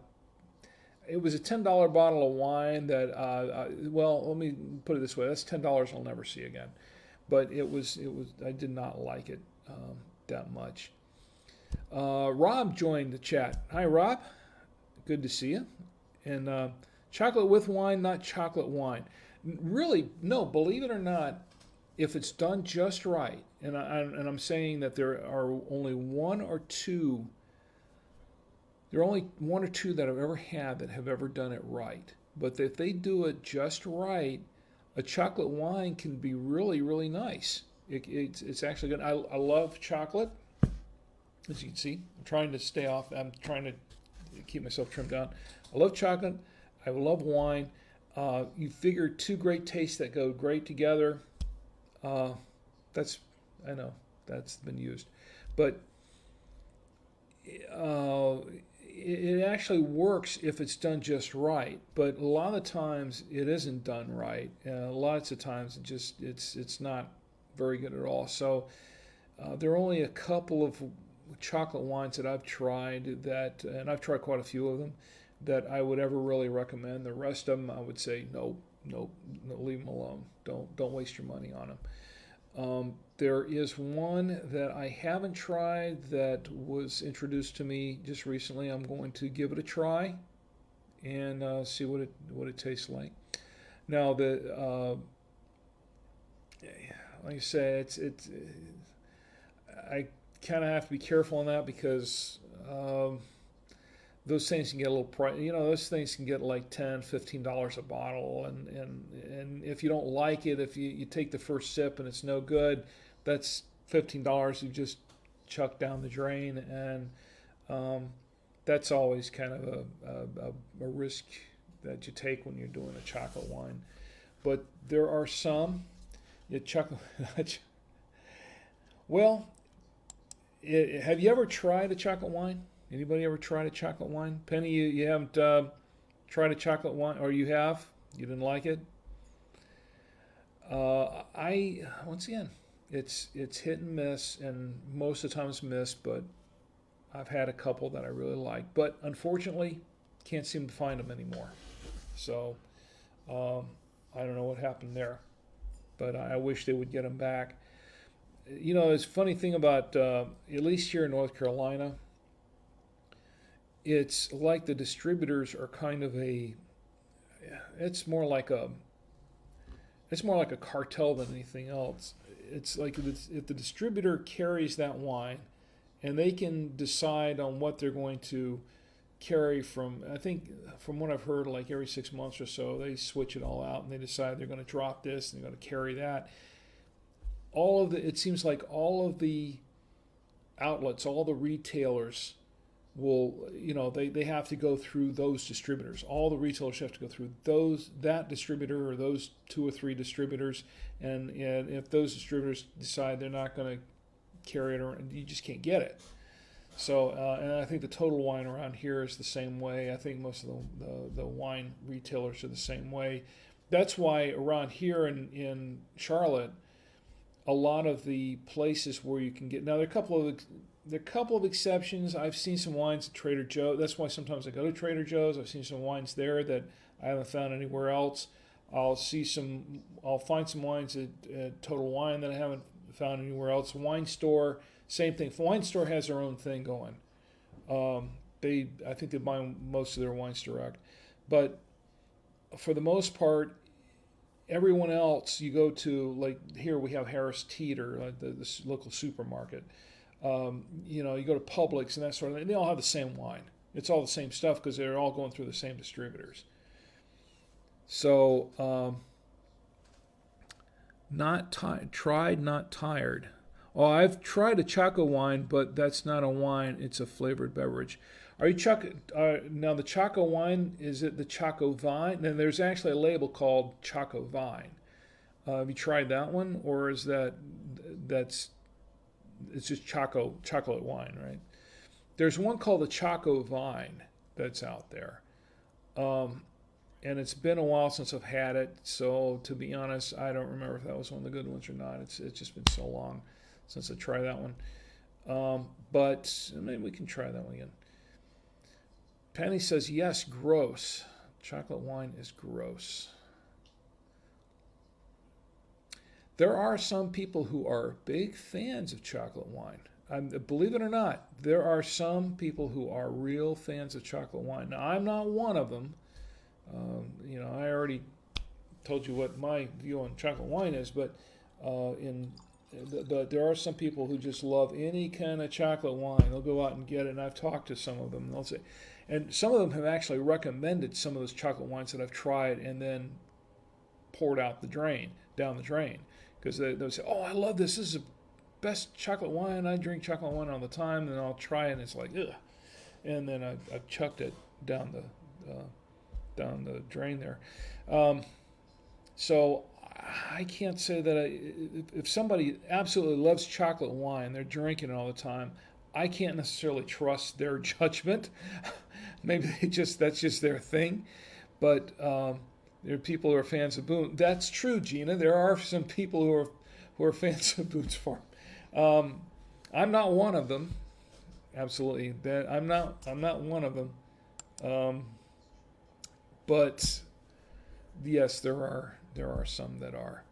$10 bottle of wine that, well, let me put it this way: that's $10 I'll never see again. But I did not like it that much. Rob joined the chat. Hi, Rob. Good to see you. And chocolate with wine, not chocolate wine. Really, no, believe it or not, if it's done just right, and I'm saying that there are only one or two that I've ever had that have ever done it right. But if they do it just right, a chocolate wine can be really, really nice. It's actually good. I love chocolate. As you can see, I'm trying to keep myself trimmed down. I love chocolate. I love wine. You figure two great tastes that go great together. I know that's been used, but it actually works if it's done just right. But a lot of times it isn't done right. Lots of times it's not very good at all. So there are only a couple of chocolate wines that I've tried and I've tried quite a few of them, that I would ever really recommend. The rest of them, I would say no, leave them alone. Don't waste your money on them. There is one that I haven't tried that was introduced to me just recently. I'm going to give it a try and see what it tastes like. Now, like I say, I kind of have to be careful on that because those things can get a little price. Those things can get like $10, $15 a bottle, and if you don't like it, if you take the first sip and it's no good, that's $15 you just chuck down the drain, and that's always kind of a risk that you take when you're doing a chocolate wine. But there are some chocolate. Well, have you ever tried a chocolate wine? Anybody ever tried a chocolate wine? Penny, you haven't tried a chocolate wine, or you have? You didn't like it? Once again, it's hit and miss, and most of the time it's missed, but I've had a couple that I really like. But unfortunately, can't seem to find them anymore. So I don't know what happened there, but I wish they would get them back. It's a funny thing about, at least here in North Carolina, it's like the distributors are kind of it's more like a cartel than anything else. It's like if the distributor carries that wine, and they can decide on what they're going to carry I think from what I've heard, like every 6 months or so, they switch it all out and they decide they're going to drop this and they're going to carry that. It seems like all of the outlets, all the retailers will, they have to go through those distributors. All the retailers have to go through that distributor or those 2 or 3 distributors, and if those distributors decide they're not going to carry it around, you just can't get it. So, and I think the Total Wine around here is the same way. I think most of the wine retailers are the same way. That's why around here in Charlotte, a lot of the places where you can get, now there are a couple of exceptions. I've seen some wines at Trader Joe's. That's why sometimes I go to Trader Joe's. I've seen some wines there that I haven't found anywhere else. I'll find some wines at Total Wine that I haven't found anywhere else. Wine Store, same thing. Wine Store has their own thing going. I think they buy most of their wines direct, but for the most part, everyone else you go to, like here we have Harris Teeter, the local supermarket. You go to Publix and that sort of thing. They all have the same wine. It's all the same stuff because they're all going through the same distributors. So, tried, not tired. Oh, I've tried a Choco wine, but that's not a wine. It's a flavored beverage. Are you now the Choco wine, is it the Choco Vine? Then there's actually a label called Choco Vine. Have you tried that one, or is it's just chocolate wine, right? There's one called the Choco Vine that's out there. And it's been a while since I've had it, so to be honest, I don't remember if that was one of the good ones or not. It's just been so long since I tried that one. But maybe we can try that one again. Penny says, yes, gross. Chocolate wine is gross. There are some people who are big fans of chocolate wine. Believe it or not, there are some people who are real fans of chocolate wine. Now, I'm not one of them. I already told you what my view on chocolate wine is, but there are some people who just love any kind of chocolate wine. They'll go out and get it, and I've talked to some of them, and they'll say, and some of them have actually recommended some of those chocolate wines that I've tried and then poured down the drain, because they'll say, oh, I love this. This is the best chocolate wine. I drink chocolate wine all the time, and I'll try it, and it's like, ugh. And then I've chucked it down the drain there. So I can't say that if somebody absolutely loves chocolate wine, they're drinking it all the time, I can't necessarily trust their judgment. Maybe that's just their thing. But there are people who are fans of Boone. That's true, Gina. There are some people who are fans of Boone's Farm. I'm not one of them. Absolutely, I'm not one of them. But yes, there are some that are.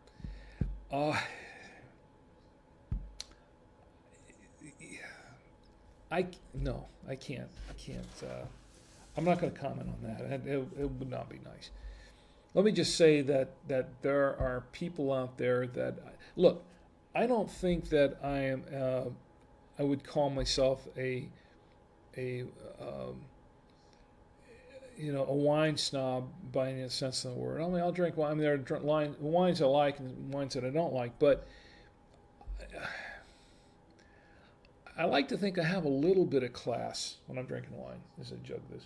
I can't. I'm not going to comment on that. It would not be nice. Let me just say that there are people out there that look. I don't think that I am. I would call myself a wine snob by any sense of the word. I mean, I'll drink wine. I mean, there are wines I like and wines that I don't like, but I like to think I have a little bit of class when I'm drinking wine. As I jug this.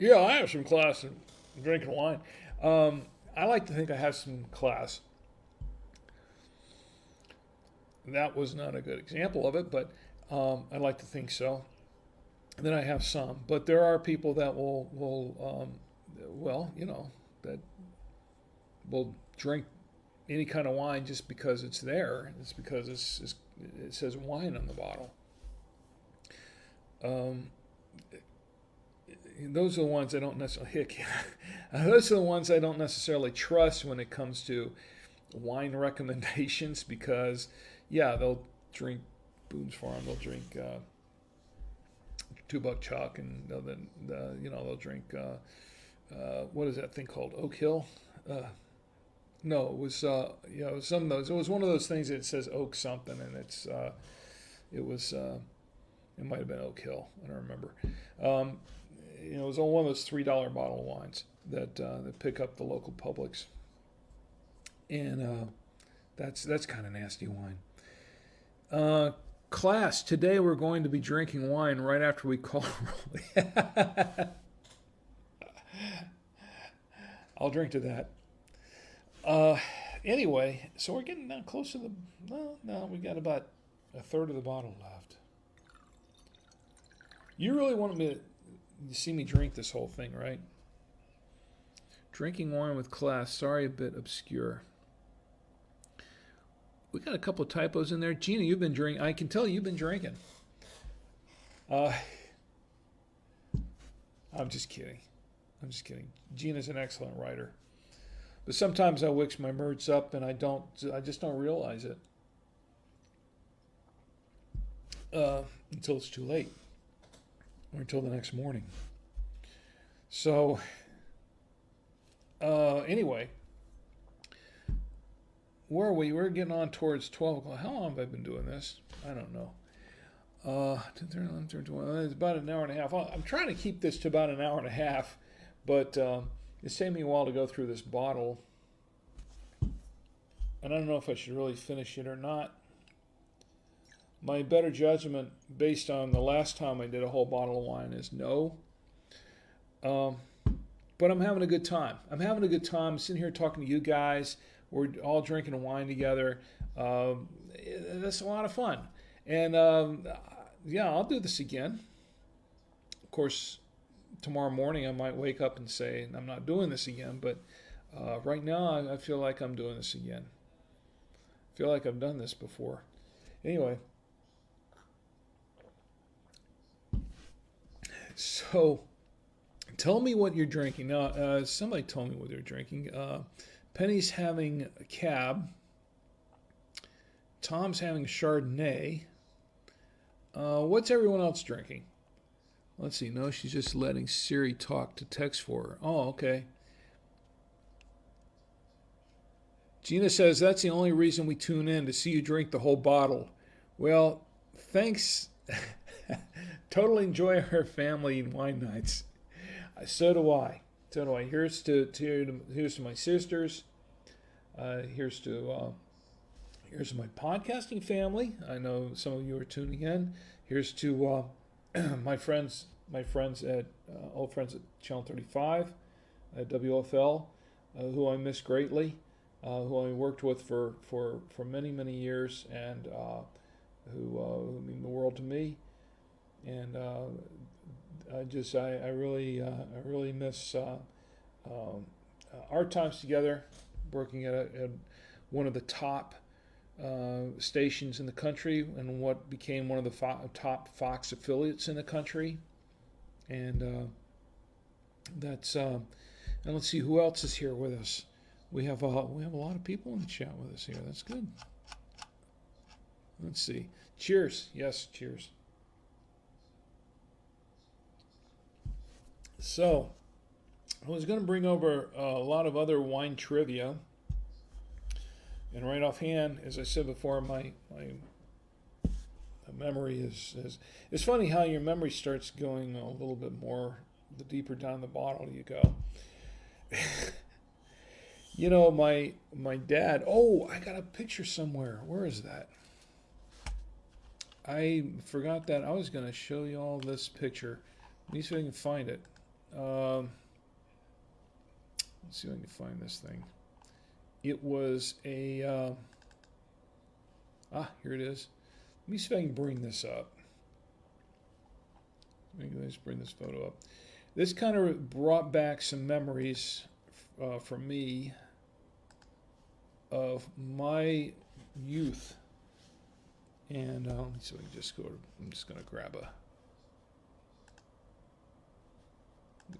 Yeah, I have some class in drinking wine. I like to think I have some class. That was not a good example of it, but I like to think so. And then I have some, but there are people that that will drink any kind of wine just because it's there. It's because it says wine on the bottle. Those are the ones I don't necessarily those are the ones I don't necessarily trust when it comes to wine recommendations, because they'll drink Boone's Farm, they'll drink Two Buck Chuck, and they'll drink what is that thing called, Oak Hill? No, it was it was some of those. It was one of those things that says Oak something, and it might have been Oak Hill. I don't remember. It was on one of those $3 bottle of wines that pick up the local Publix, and That's kind of nasty wine. Class, today we're going to be drinking wine right after we call it. I'll drink to that. Anyway, so we're getting down close to the... No, we got about a third of the bottle left. You really wanted me to see me drink this whole thing, right? Drinking wine with class. Sorry, a bit obscure. We got a couple of typos in there. Gina, you've been drinking. I can tell you've been drinking. I'm just kidding. Gina's an excellent writer. But sometimes I wicks my words up and I just don't realize it. Until it's too late. Or until the next morning. So, anyway. Where are we? We're getting on towards 12 o'clock. How long have I been doing this? I don't know. It's about an hour and a half. I'm trying to keep this to about an hour and a half, but it's taking me a while to go through this bottle. And I don't know if I should really finish it or not. My better judgment, based on the last time I did a whole bottle of wine, is no. But I'm having a good time. I'm sitting here talking to you guys. We're all drinking wine together. That's a lot of fun. And I'll do this again. Of course, tomorrow morning I might wake up and say, I'm not doing this again. But right now I feel like I'm doing this again. I feel like I've done this before. Anyway. So, tell me what you're drinking. Now, somebody told me what they're drinking. Penny's having a cab. Tom's having Chardonnay. What's everyone else drinking? Let's see. No, she's just letting Siri talk to text for her. Oh, okay. Gina says that's the only reason we tune in, to see you drink the whole bottle. Well, thanks. Totally enjoy our family wine nights. So do I. Here's to my sisters. Here's my podcasting family. I know some of you are tuning in. Here's to my friends at old friends at Channel 35, at WFL, who I miss greatly, who I worked with for many years, and who mean the world to me. And I really miss our times together, working at one of the top stations in the country, and what became one of the top Fox affiliates in the country. And that's and let's see who else is here with us. We have a lot of people in the chat with us here. That's good. Let's see. Cheers. Yes, cheers. So, I was going to bring over a lot of other wine trivia, and right offhand, as I said before, my memory is it's funny how your memory starts going a little bit more the deeper down the bottle you go. You know, my dad. Oh, I got a picture somewhere. Where is that? I forgot that. I was going to show you all this picture. Let me see if I can find it. Let's see if I can find this thing. It was a... here it is. Let me see if I can bring this up. Let's bring this photo up. This kind of brought back some memories for me of my youth. And let me see if I can just go. I'm just going to grab a...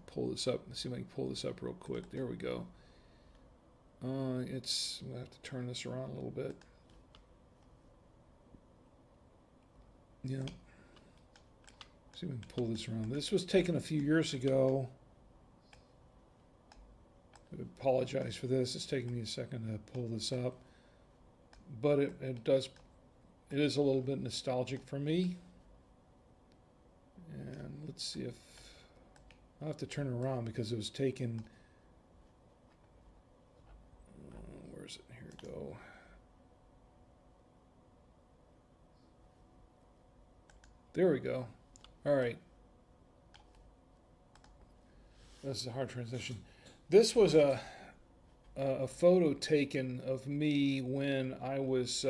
pull this up. Let's see if I can pull this up real quick. There we go. We'll have to turn this around a little bit. Yeah. See if we can pull this around. This was taken a few years ago. I apologize for this. It's taking me a second to pull this up. But it is a little bit nostalgic for me. And let's see if I'll have to turn it around because it was taken. Where is it? Here we go. There we go. All right. This is a hard transition. This was a photo taken of me when I was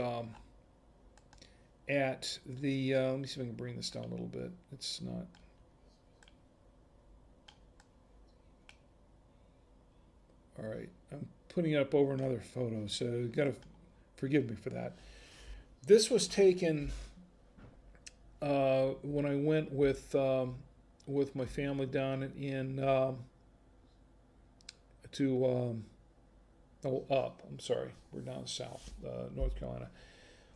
at the. Let me see if I can bring this down a little bit. It's not. All right. I'm putting it up over another photo, so you got to forgive me for that. This was taken when I went with my family down in I'm sorry, we're down south, North Carolina.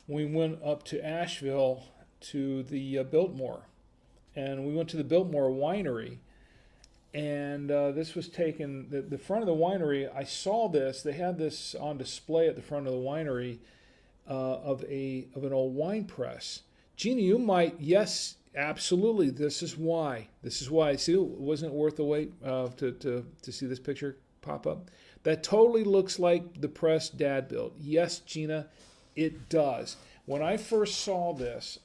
We went up to Asheville to the Biltmore, and we went to the Biltmore Winery. And this was taken, the front of the winery, I saw this, they had this on display at the front of the winery of an old wine press. Gina, you might, yes, absolutely, this is why. See, wasn't it worth the wait to see this picture pop up? That totally looks like the press Dad built. Yes, Gina, it does. When I first saw this,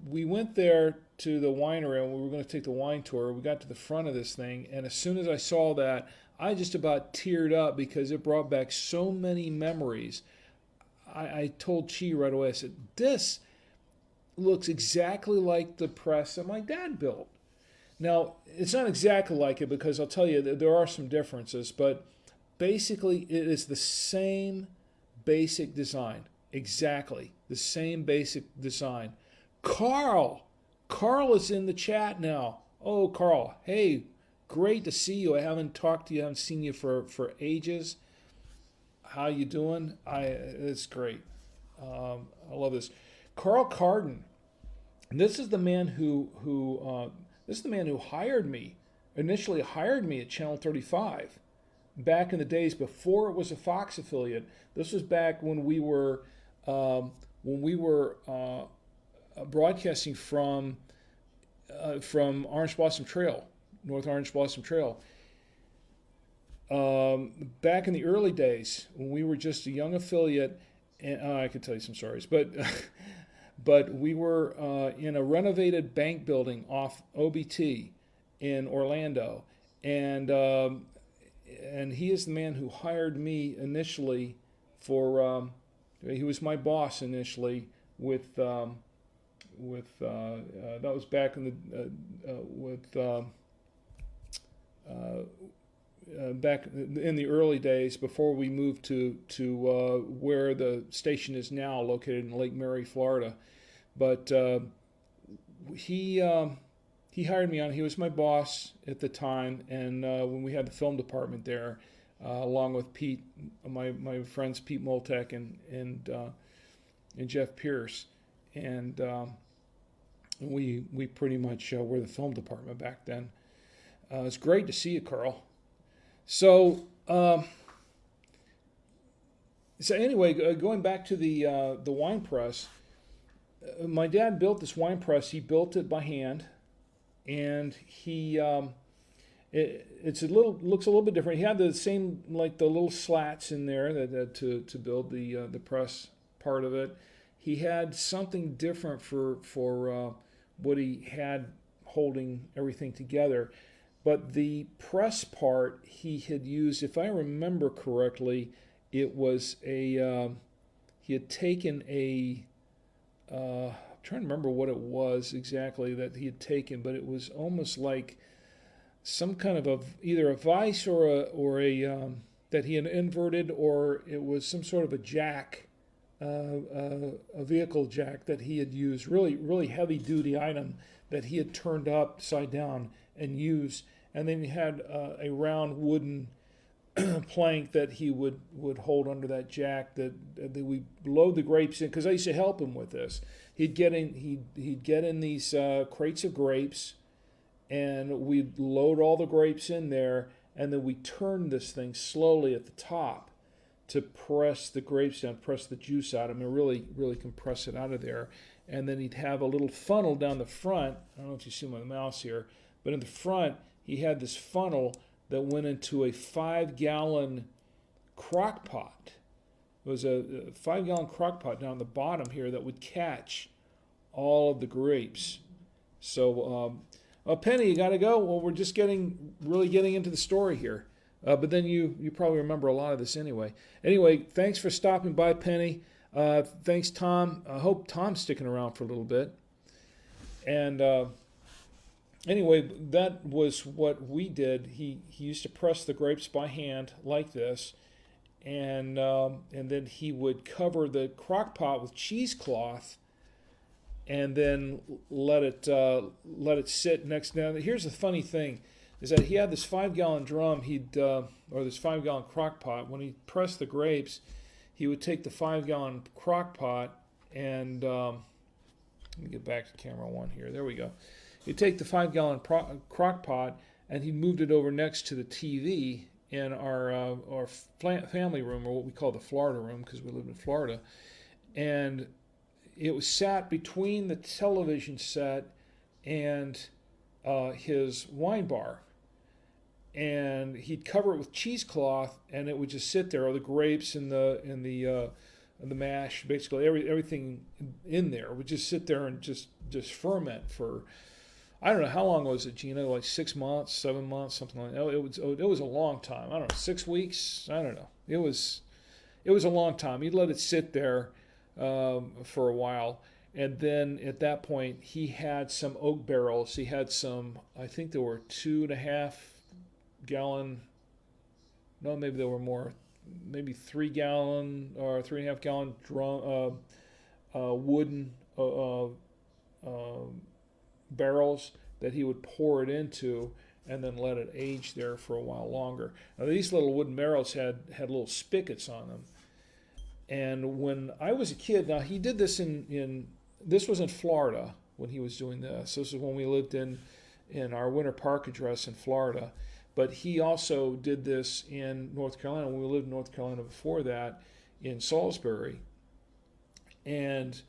we went there to the winery and we were going to take the wine tour. We got to the front of this thing, and as soon as I saw that, I just about teared up because it brought back so many memories. I told Chi right away, I said, this looks exactly like the press that my dad built. Now, it's not exactly like it because I'll tell you that there are some differences, but basically it is the same basic design. Exactly the same basic design. Carl is in the chat now. Oh, Carl, hey, great to see you. I haven't talked to you, I haven't seen you for ages. How you doing? It's great. I love this. Carl Carden. This is the man who hired me. Initially hired me at Channel 35, back in the days before it was a Fox affiliate. This was back when we were broadcasting from Orange Blossom Trail, North Orange Blossom Trail. Back in the early days when we were just a young affiliate, and I could tell you some stories, but but we were in a renovated bank building off OBT in Orlando, and he is the man who hired me initially for. He was my boss initially with that was back in the back in the early days before we moved to where the station is now, located in Lake Mary, Florida. But he hired me on. He was my boss at the time, and when we had the film department there, along with Pete, my friends Pete Moltek and Jeff Pierce, and we pretty much were the film department back then. It's great to see you, Carl. So anyway, going back to the wine press, my dad built this wine press. He built it by hand, and he looks a little bit different. He had the same, like the little slats in there that to build the press part of it. He had something different for what he had holding everything together. But the press part he had used, if I remember correctly, it was he had taken I'm trying to remember what it was exactly that he had taken, but it was almost like some kind of either a vise or a that he had inverted, or it was some sort of a jack, a vehicle jack that he had used, really heavy duty item that he had turned upside down and used. And then he had a round wooden plank that he would hold under that jack that we load the grapes in, because I used to help him with this. He'd get in these crates of grapes, and we'd load all the grapes in there, and then we turn this thing slowly at the top to press the grapes down, press the juice out of them, and really compress it out of there. And then he'd have a little funnel down the front. I don't know if you see my mouse here, but in the front he had this funnel that went into a 5-gallon crock pot. It was a 5-gallon crock pot down the bottom here that would catch all of the grapes. So, Penny, you got to go. Well, we're just really getting into the story here. But then you probably remember a lot of this anyway. Anyway, thanks for stopping by, Penny. Thanks, Tom. I hope Tom's sticking around for a little bit. And anyway, that was what we did. He used to press the grapes by hand like this, and then he would cover the crock pot with cheesecloth, and then let it sit next. Now, here's the funny thing, is that he had this 5-gallon drum. Or this 5-gallon crock pot. When he pressed the grapes, he would take the 5-gallon crock pot and let me get back to camera 1 here. There we go. He'd take the 5-gallon crock pot and he moved it over next to the TV in our family room, or what we call the Florida room, because we lived in Florida, and it was sat between the television set and his wine bar, and he'd cover it with cheesecloth, and it would just sit there, or the grapes and the mash, basically everything in there would just sit there and just ferment for, I don't know, how long was it, Gina? Like 6 months, 7 months, something like that. It was a long time. I don't know, 6 weeks. I don't know. It was a long time. He'd let it sit there for a while, and then at that point he had some oak barrels. He had some, I think there were 2.5 gallon, no, maybe there were more, maybe 3 gallon or 3.5 gallon drum, wooden barrels that he would pour it into and then let it age there for a while longer. Now, these little wooden barrels had little spigots on them. And when I was a kid, now he did this this was in Florida when he was doing this. This is when we lived in our Winter Park address in Florida. But he also did this in North Carolina. When we lived in North Carolina before that, in Salisbury. And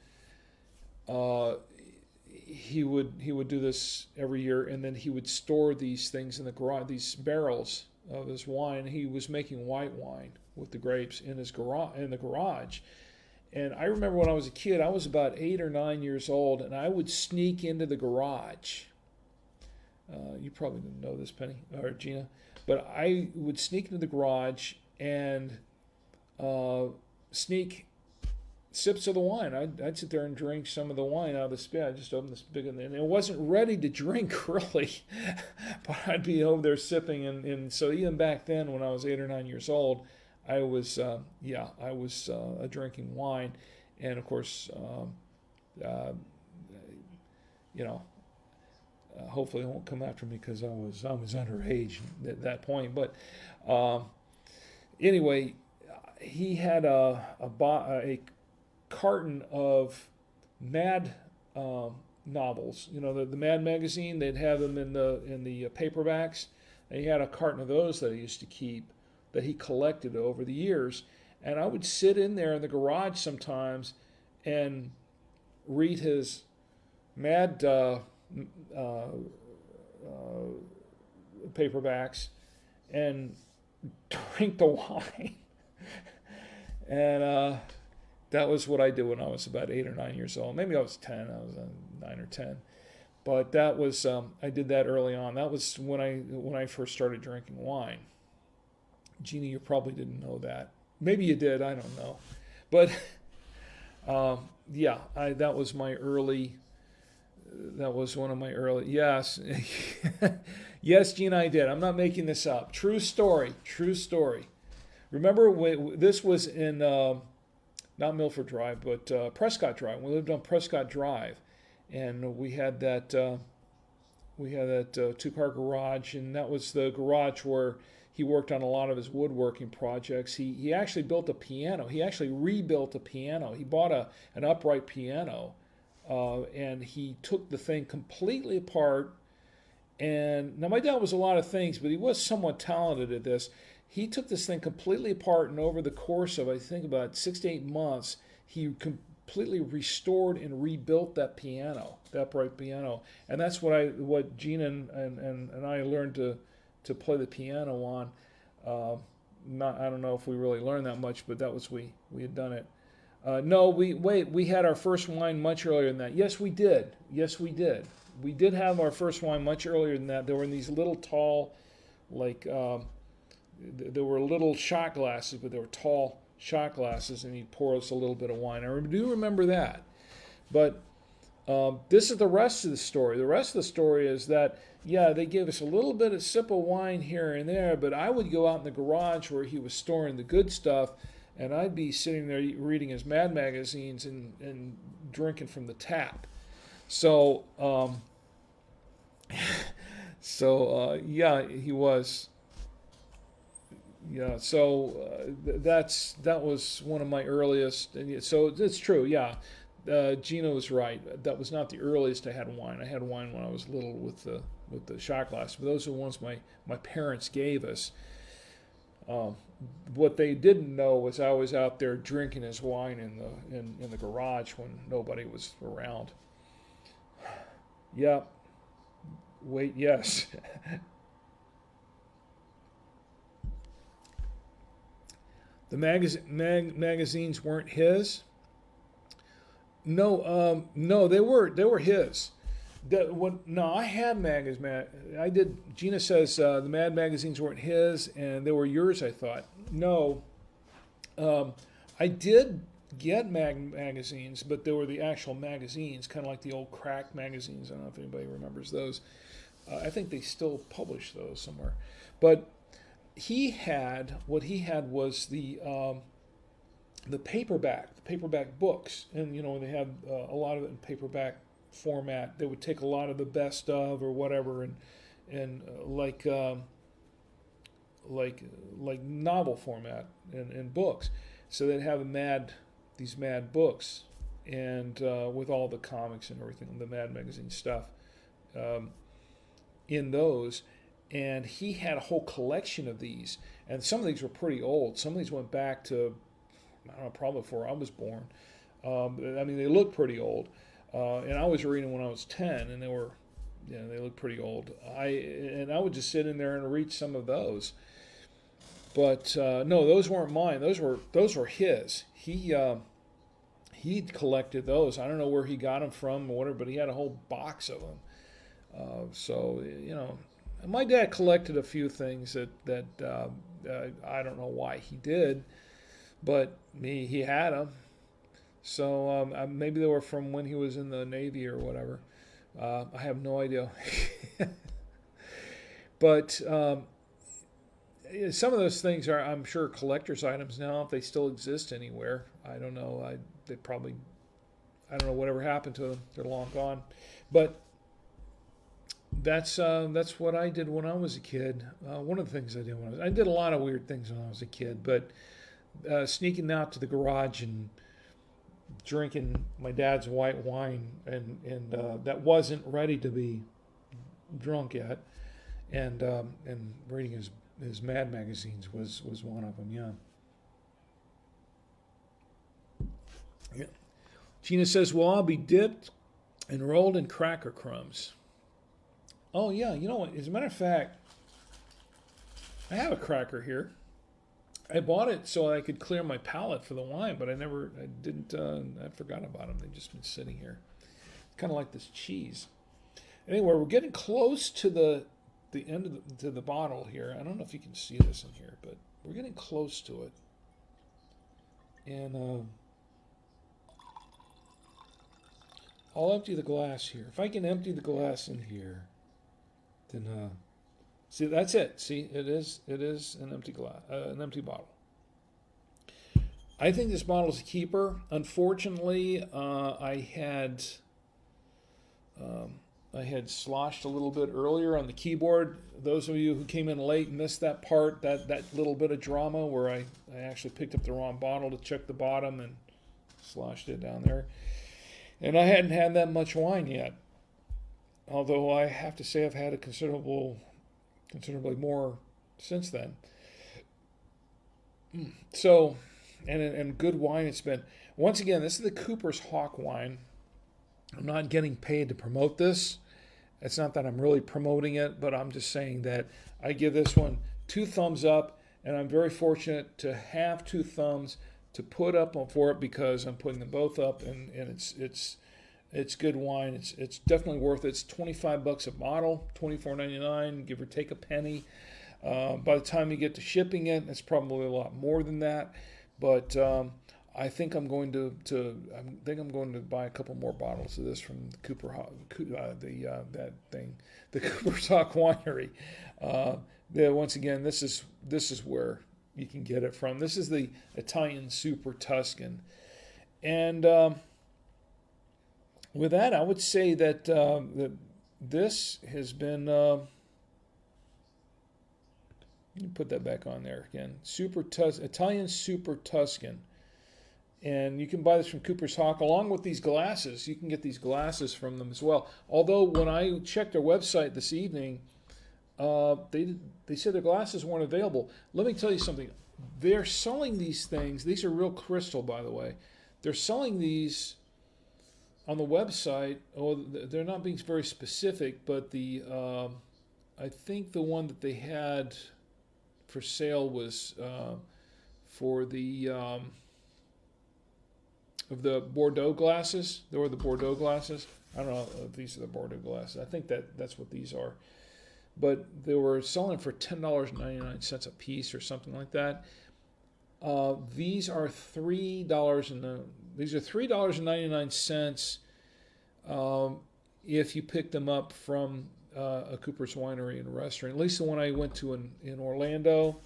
he would do this every year, and then he would store these things in the garage, these barrels of his wine. He was making white wine with the grapes in the garage. And I remember when I was a kid, I was about 8 or 9 years old, and I would sneak into the garage. You probably didn't know this, Penny or Gina, but I would sneak into the garage and sneak sips of the wine. I'd sit there and drink some of the wine out of the spigot. I just opened the spigot, and it wasn't ready to drink really, but I'd be over there sipping. And so even back then, when I was 8 or 9 years old, I was drinking wine, and of course, hopefully it won't come after me because I was underage at that point. But anyway, he had a carton of Mad novels. You know, the Mad magazine. They'd have them in the paperbacks, and he had a carton of those that he used to keep, that he collected over the years. And I would sit in there in the garage sometimes and read his Mad paperbacks and drink the wine. And that was what I did when I was about 8 or 9 years old. Maybe I was 10. I was 9 or 10. But that was I did that early on. That was when I first started drinking wine. Jeannie, you probably didn't know that. Maybe you did. I don't know. But that was my early. That was one of my early. Yes, yes, Gina, I did. I'm not making this up. True story. True story. Remember, this was in not Milford Drive, but Prescott Drive. We lived on Prescott Drive, and we had that 2-car garage, and that was the garage where he worked on a lot of his woodworking projects. He actually built a piano. He actually rebuilt a piano. He bought an upright piano, and he took the thing completely apart. And now my dad was a lot of things, but he was somewhat talented at this. He took this thing completely apart, and over the course of, I think, about 6 to 8 months, he completely restored and rebuilt that piano, that upright piano. And that's what Gina and I learned to play the piano on. I don't know if we really learned that much, but that was we had done it. No, we had our first wine much earlier than that. Yes, we did. we did have our first wine much earlier than that. They were in these little tall, like there were little shot glasses, but they were tall shot glasses, and he'd pour us a little bit of wine. I do remember that. But this is the rest of the story. The rest of the story is that, yeah, they gave us a little bit of sip of wine here and there, but I would go out in the garage where he was storing the good stuff, and I'd be sitting there reading his Mad magazines and drinking from the tap. So, yeah, he was. Yeah, so that was one of my earliest. And so it's true, yeah. Gina was right. That was not the earliest I had wine. I had wine when I was little with the shot glass. But those are the ones my parents gave us. What they didn't know was I was out there drinking his wine in the garage when nobody was around. Yeah. Wait, yes. The magazines weren't his. No, they were his. I had magazines. I did. Gina says the Mad magazines weren't his, and they were yours. I thought. No, I did get magazines, but they were the actual magazines, kind of like the old crack magazines. I don't know if anybody remembers those. I think they still publish those somewhere. But what he had was the paperback books, and they had a lot of it in paperback format. They would take a lot of the best of or whatever, and like novel format and books. So they'd have these Mad books, and with all the comics and everything, the Mad magazine stuff in those. And he had a whole collection of these, and some of these were pretty old. Some of these went back to, I don't know, probably before I was born. They look pretty old. And I was reading when I was 10, and they look pretty old. I would just sit in there and read some of those. But no, those weren't mine. Those were his. He collected those. I don't know where he got them from or whatever, but he had a whole box of them. My dad collected a few things that I don't know why he did, but he had them. So maybe they were from when he was in the Navy or whatever. I have no idea. But some of those things are, I'm sure, collector's items now, if they still exist anywhere. I don't know. I don't know whatever happened to them. They're long gone. But that's what I did when I was a kid. One of the things I did I did a lot of weird things when I was a kid, but sneaking out to the garage and drinking my dad's white wine and that wasn't ready to be drunk yet, and reading his Mad magazines was one of them. Yeah. Gina says, "Well, I'll be dipped and rolled in cracker crumbs." Oh, yeah, you know what? As a matter of fact, I have a cracker here. I bought it so I could clear my palate for the wine, but I forgot about them. They've just been sitting here. Kind of like this cheese. Anyway, we're getting close to the end to the bottle here. I don't know if you can see this in here, but we're getting close to it. And I'll empty the glass here. If I can empty the glass in here, then see, that's it. See, it is an empty glass, an empty bottle. I think this bottle is a keeper. Unfortunately, I had sloshed a little bit earlier on the keyboard. Those of you who came in late missed that part, that little bit of drama where I actually picked up the wrong bottle to check the bottom and sloshed it down there. And I hadn't had that much wine yet. Although I have to say I've had a considerably more since then. So, and good wine it's been. Once again, this is the Cooper's Hawk wine. I'm not getting paid to promote this. It's not that I'm really promoting it, but I'm just saying that I give this one 2 thumbs up, and I'm very fortunate to have 2 thumbs to put up for it because I'm putting them both up, and it's It's good wine. It's definitely worth it. It's $25 a bottle, $24.99, give or take a penny. By the time you get to shipping it, it's probably a lot more than that. But I think I'm going to buy a couple more bottles of this from the the Cooper's Hawk Winery. Once again, this is where you can get it from. This is the Italian Super Tuscan, and with that, I would say that this has been. Put that back on there again. Italian Super Tuscan. And you can buy this from Cooper's Hawk along with these glasses. You can get these glasses from them as well. Although when I checked their website this evening, they said their glasses weren't available. Let me tell you something. They're selling these things. These are real crystal, by the way. They're selling these on the website. Oh, they're not being very specific, but I think the one that they had for sale was for the of the Bordeaux glasses. There were the Bordeaux glasses. I don't know if these are the Bordeaux glasses. I think that's what these are. But they were selling for $10.99 a piece or something like that. These are $3.99 if you pick them up from a Cooper's Winery and Restaurant. At least the one I went to in Orlando.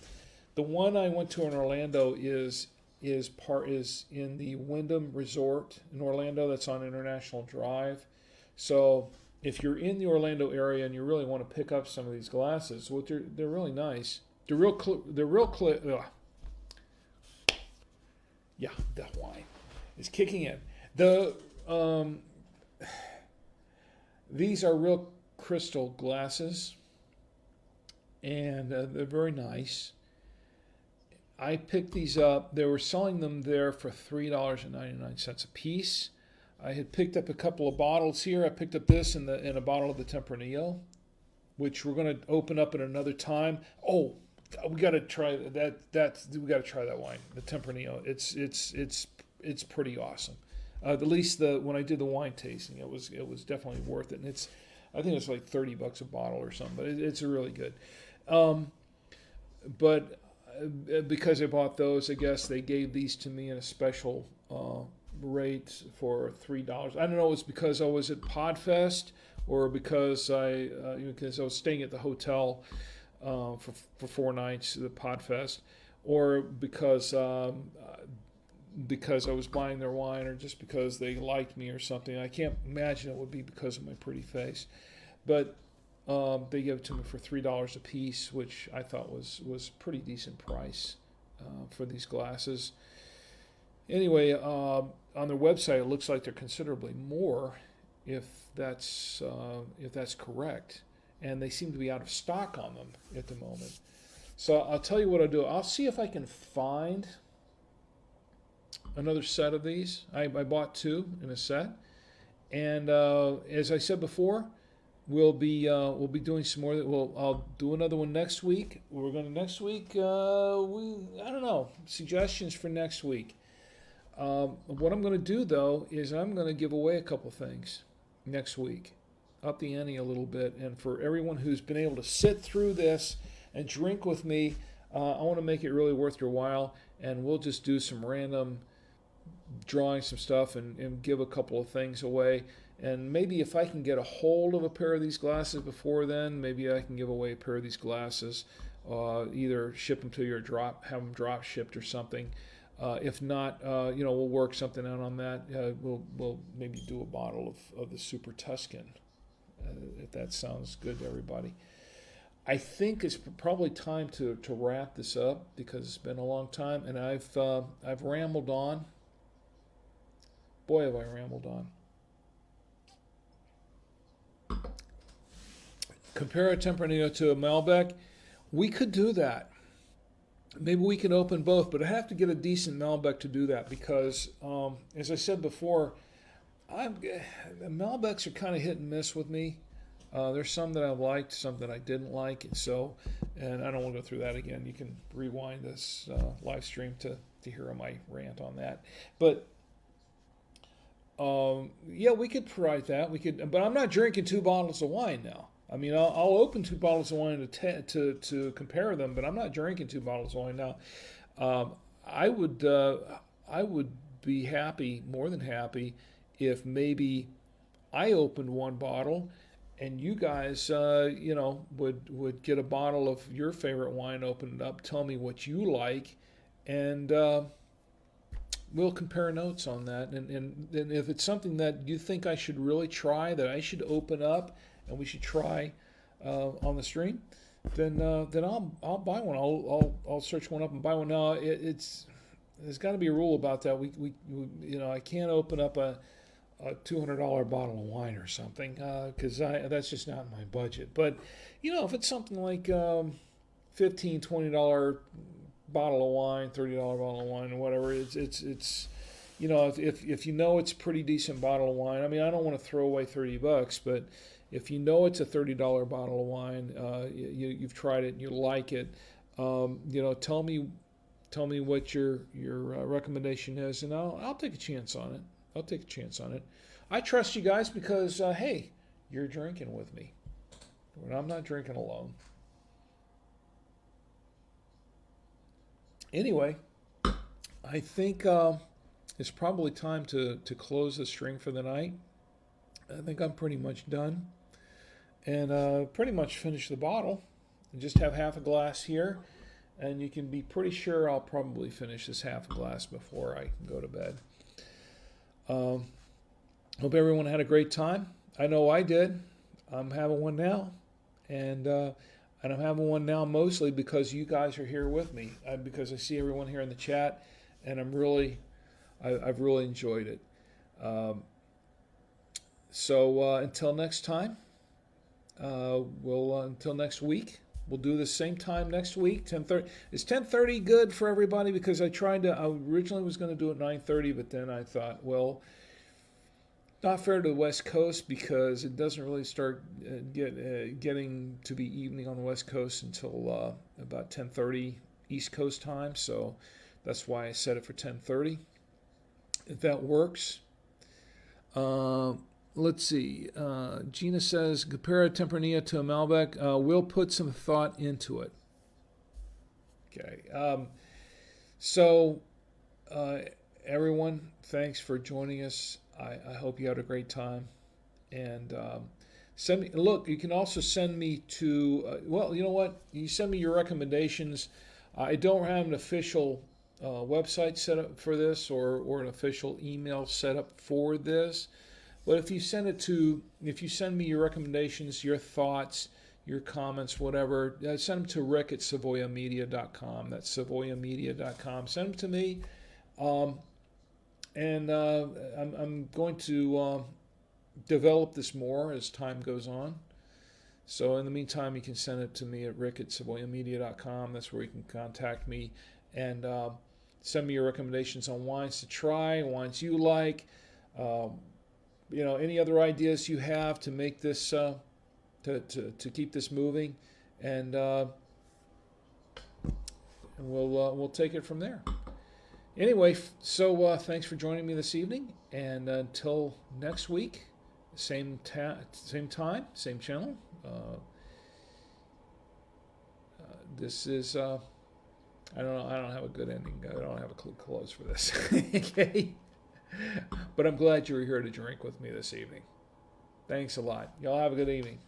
The one I went to in Orlando is in the Wyndham Resort in Orlando. That's on International Drive. So if you're in the Orlando area and you really want to pick up some of these glasses, well, they're really nice. Yeah, that wine is kicking in. These are real crystal glasses, and they're very nice. I picked these up. They were selling them there for $3.99 a piece. I had picked up a couple of bottles here. I picked up this and a bottle of the Tempranillo, which we're going to open up at another time. Oh, we got to try that. We got to try that wine, the Tempranillo. It's pretty awesome. At least when I did the wine tasting, it was definitely worth it. And I think it's like $30 a bottle or something, but it's really good. But because I bought those, I guess they gave these to me in a special rate for $3. I don't know if it's because I was at Podfest or because I was staying at the hotel for 4 nights at the Podfest, or because I was buying their wine, or just because they liked me or something. I can't imagine it would be because of my pretty face. But they gave it to me for $3 a piece, which I thought was a pretty decent price for these glasses. Anyway, on their website, it looks like they're considerably more, if that's correct. And they seem to be out of stock on them at the moment. So I'll tell you what I'll do. I'll see if I can find another set of these. I bought 2 in a set, and as I said before, we'll be doing some more. I'll do another one next week. We're going to next week. I don't know, suggestions for next week. What I'm going to do though is I'm going to give away a couple things next week, up the ante a little bit, and for everyone who's been able to sit through this and drink with me, I want to make it really worth your while, and we'll just do some random drawing some stuff and give a couple of things away. And maybe if I can get a hold of a pair of these glasses before then, maybe I can give away a pair of these glasses, either ship them to you or have them drop shipped or something. If not, we'll work something out on that. We'll maybe do a bottle of the Super Tuscan, if that sounds good to everybody. I think it's probably time to wrap this up because it's been a long time, and I've rambled on. Boy, have I rambled on. Compare a Tempranillo to a Malbec. We could do that. Maybe we can open both, but I have to get a decent Malbec to do that because, as I said before, Malbecs are kind of hit and miss with me. There's some that I liked, some that I didn't like, and I don't want to go through that again. You can rewind this live stream to hear my rant on that. But Yeah, we could provide that. We could, but I'm not drinking 2 bottles of wine now. I mean, I'll open 2 bottles of wine to compare them, but I'm not drinking 2 bottles of wine now. Um, I would I would be happy, more than happy, if maybe I opened 1 bottle, and you guys, would get a bottle of your favorite wine, open it up, tell me what you like, and we'll compare notes on that. And if it's something that you think I should really try, that I should open up, and we should try on the stream, then I'll buy one. I'll search one up and buy one. Now it's there's got to be a rule about that. I can't open up a $200 bottle of wine or something because that's just not in my budget. But if it's something like $15, $20 bottle of wine, $30 bottle of wine, or whatever, it's if it's a pretty decent bottle of wine. I mean, I don't want to throw away $30, but if it's a $30 bottle of wine, you've tried it and you like it, tell me what your recommendation is, and I'll take a chance on it. I'll take a chance on it. I trust you guys because, hey, you're drinking with me. I'm not drinking alone. Anyway, I think it's probably time to close the stream for the night. I think I'm pretty much done. And pretty much finished the bottle. I just have half a glass here. And you can be pretty sure I'll probably finish this half a glass before I go to bed. Hope everyone had a great time. I know I did. I'm having one now. And I'm having one now mostly because you guys are here with me. Because I see everyone here in the chat. And I've really enjoyed it. So until next time, until next week. We'll do the same time next week, 10:30. Is 10:30 good for everybody? Because I originally was going to do it 9:30, but then I thought, well, not fair to the West Coast because it doesn't really start getting to be evening on the West Coast until about 10:30 East Coast time. So that's why I set it for 10:30. If that works. Let's see. Gina says, compare a Tempranillo to a Malbec. We'll put some thought into it. Okay. So, everyone, thanks for joining us. I hope you had a great time. And send me. Look, you can also send me to. Well, you know what? You send me your recommendations. I don't have an official website set up for this, or an official email set up for this. But if you send me your recommendations, your thoughts, your comments, whatever, send them to rick@savoyamedia.com. That's savoyamedia.com. Send them to me, and I'm going to develop this more as time goes on. So in the meantime, you can send it to me at rick@savoyamedia.com. That's where you can contact me and send me your recommendations on wines to try, wines you like. Any other ideas you have to make this, to keep this moving, and we'll take it from there. Anyway, so thanks for joining me this evening, and until next week, same time, same channel. This is I don't have a good ending. I don't have a close for this. Okay. But I'm glad you were here to drink with me this evening. Thanks a lot. Y'all have a good evening.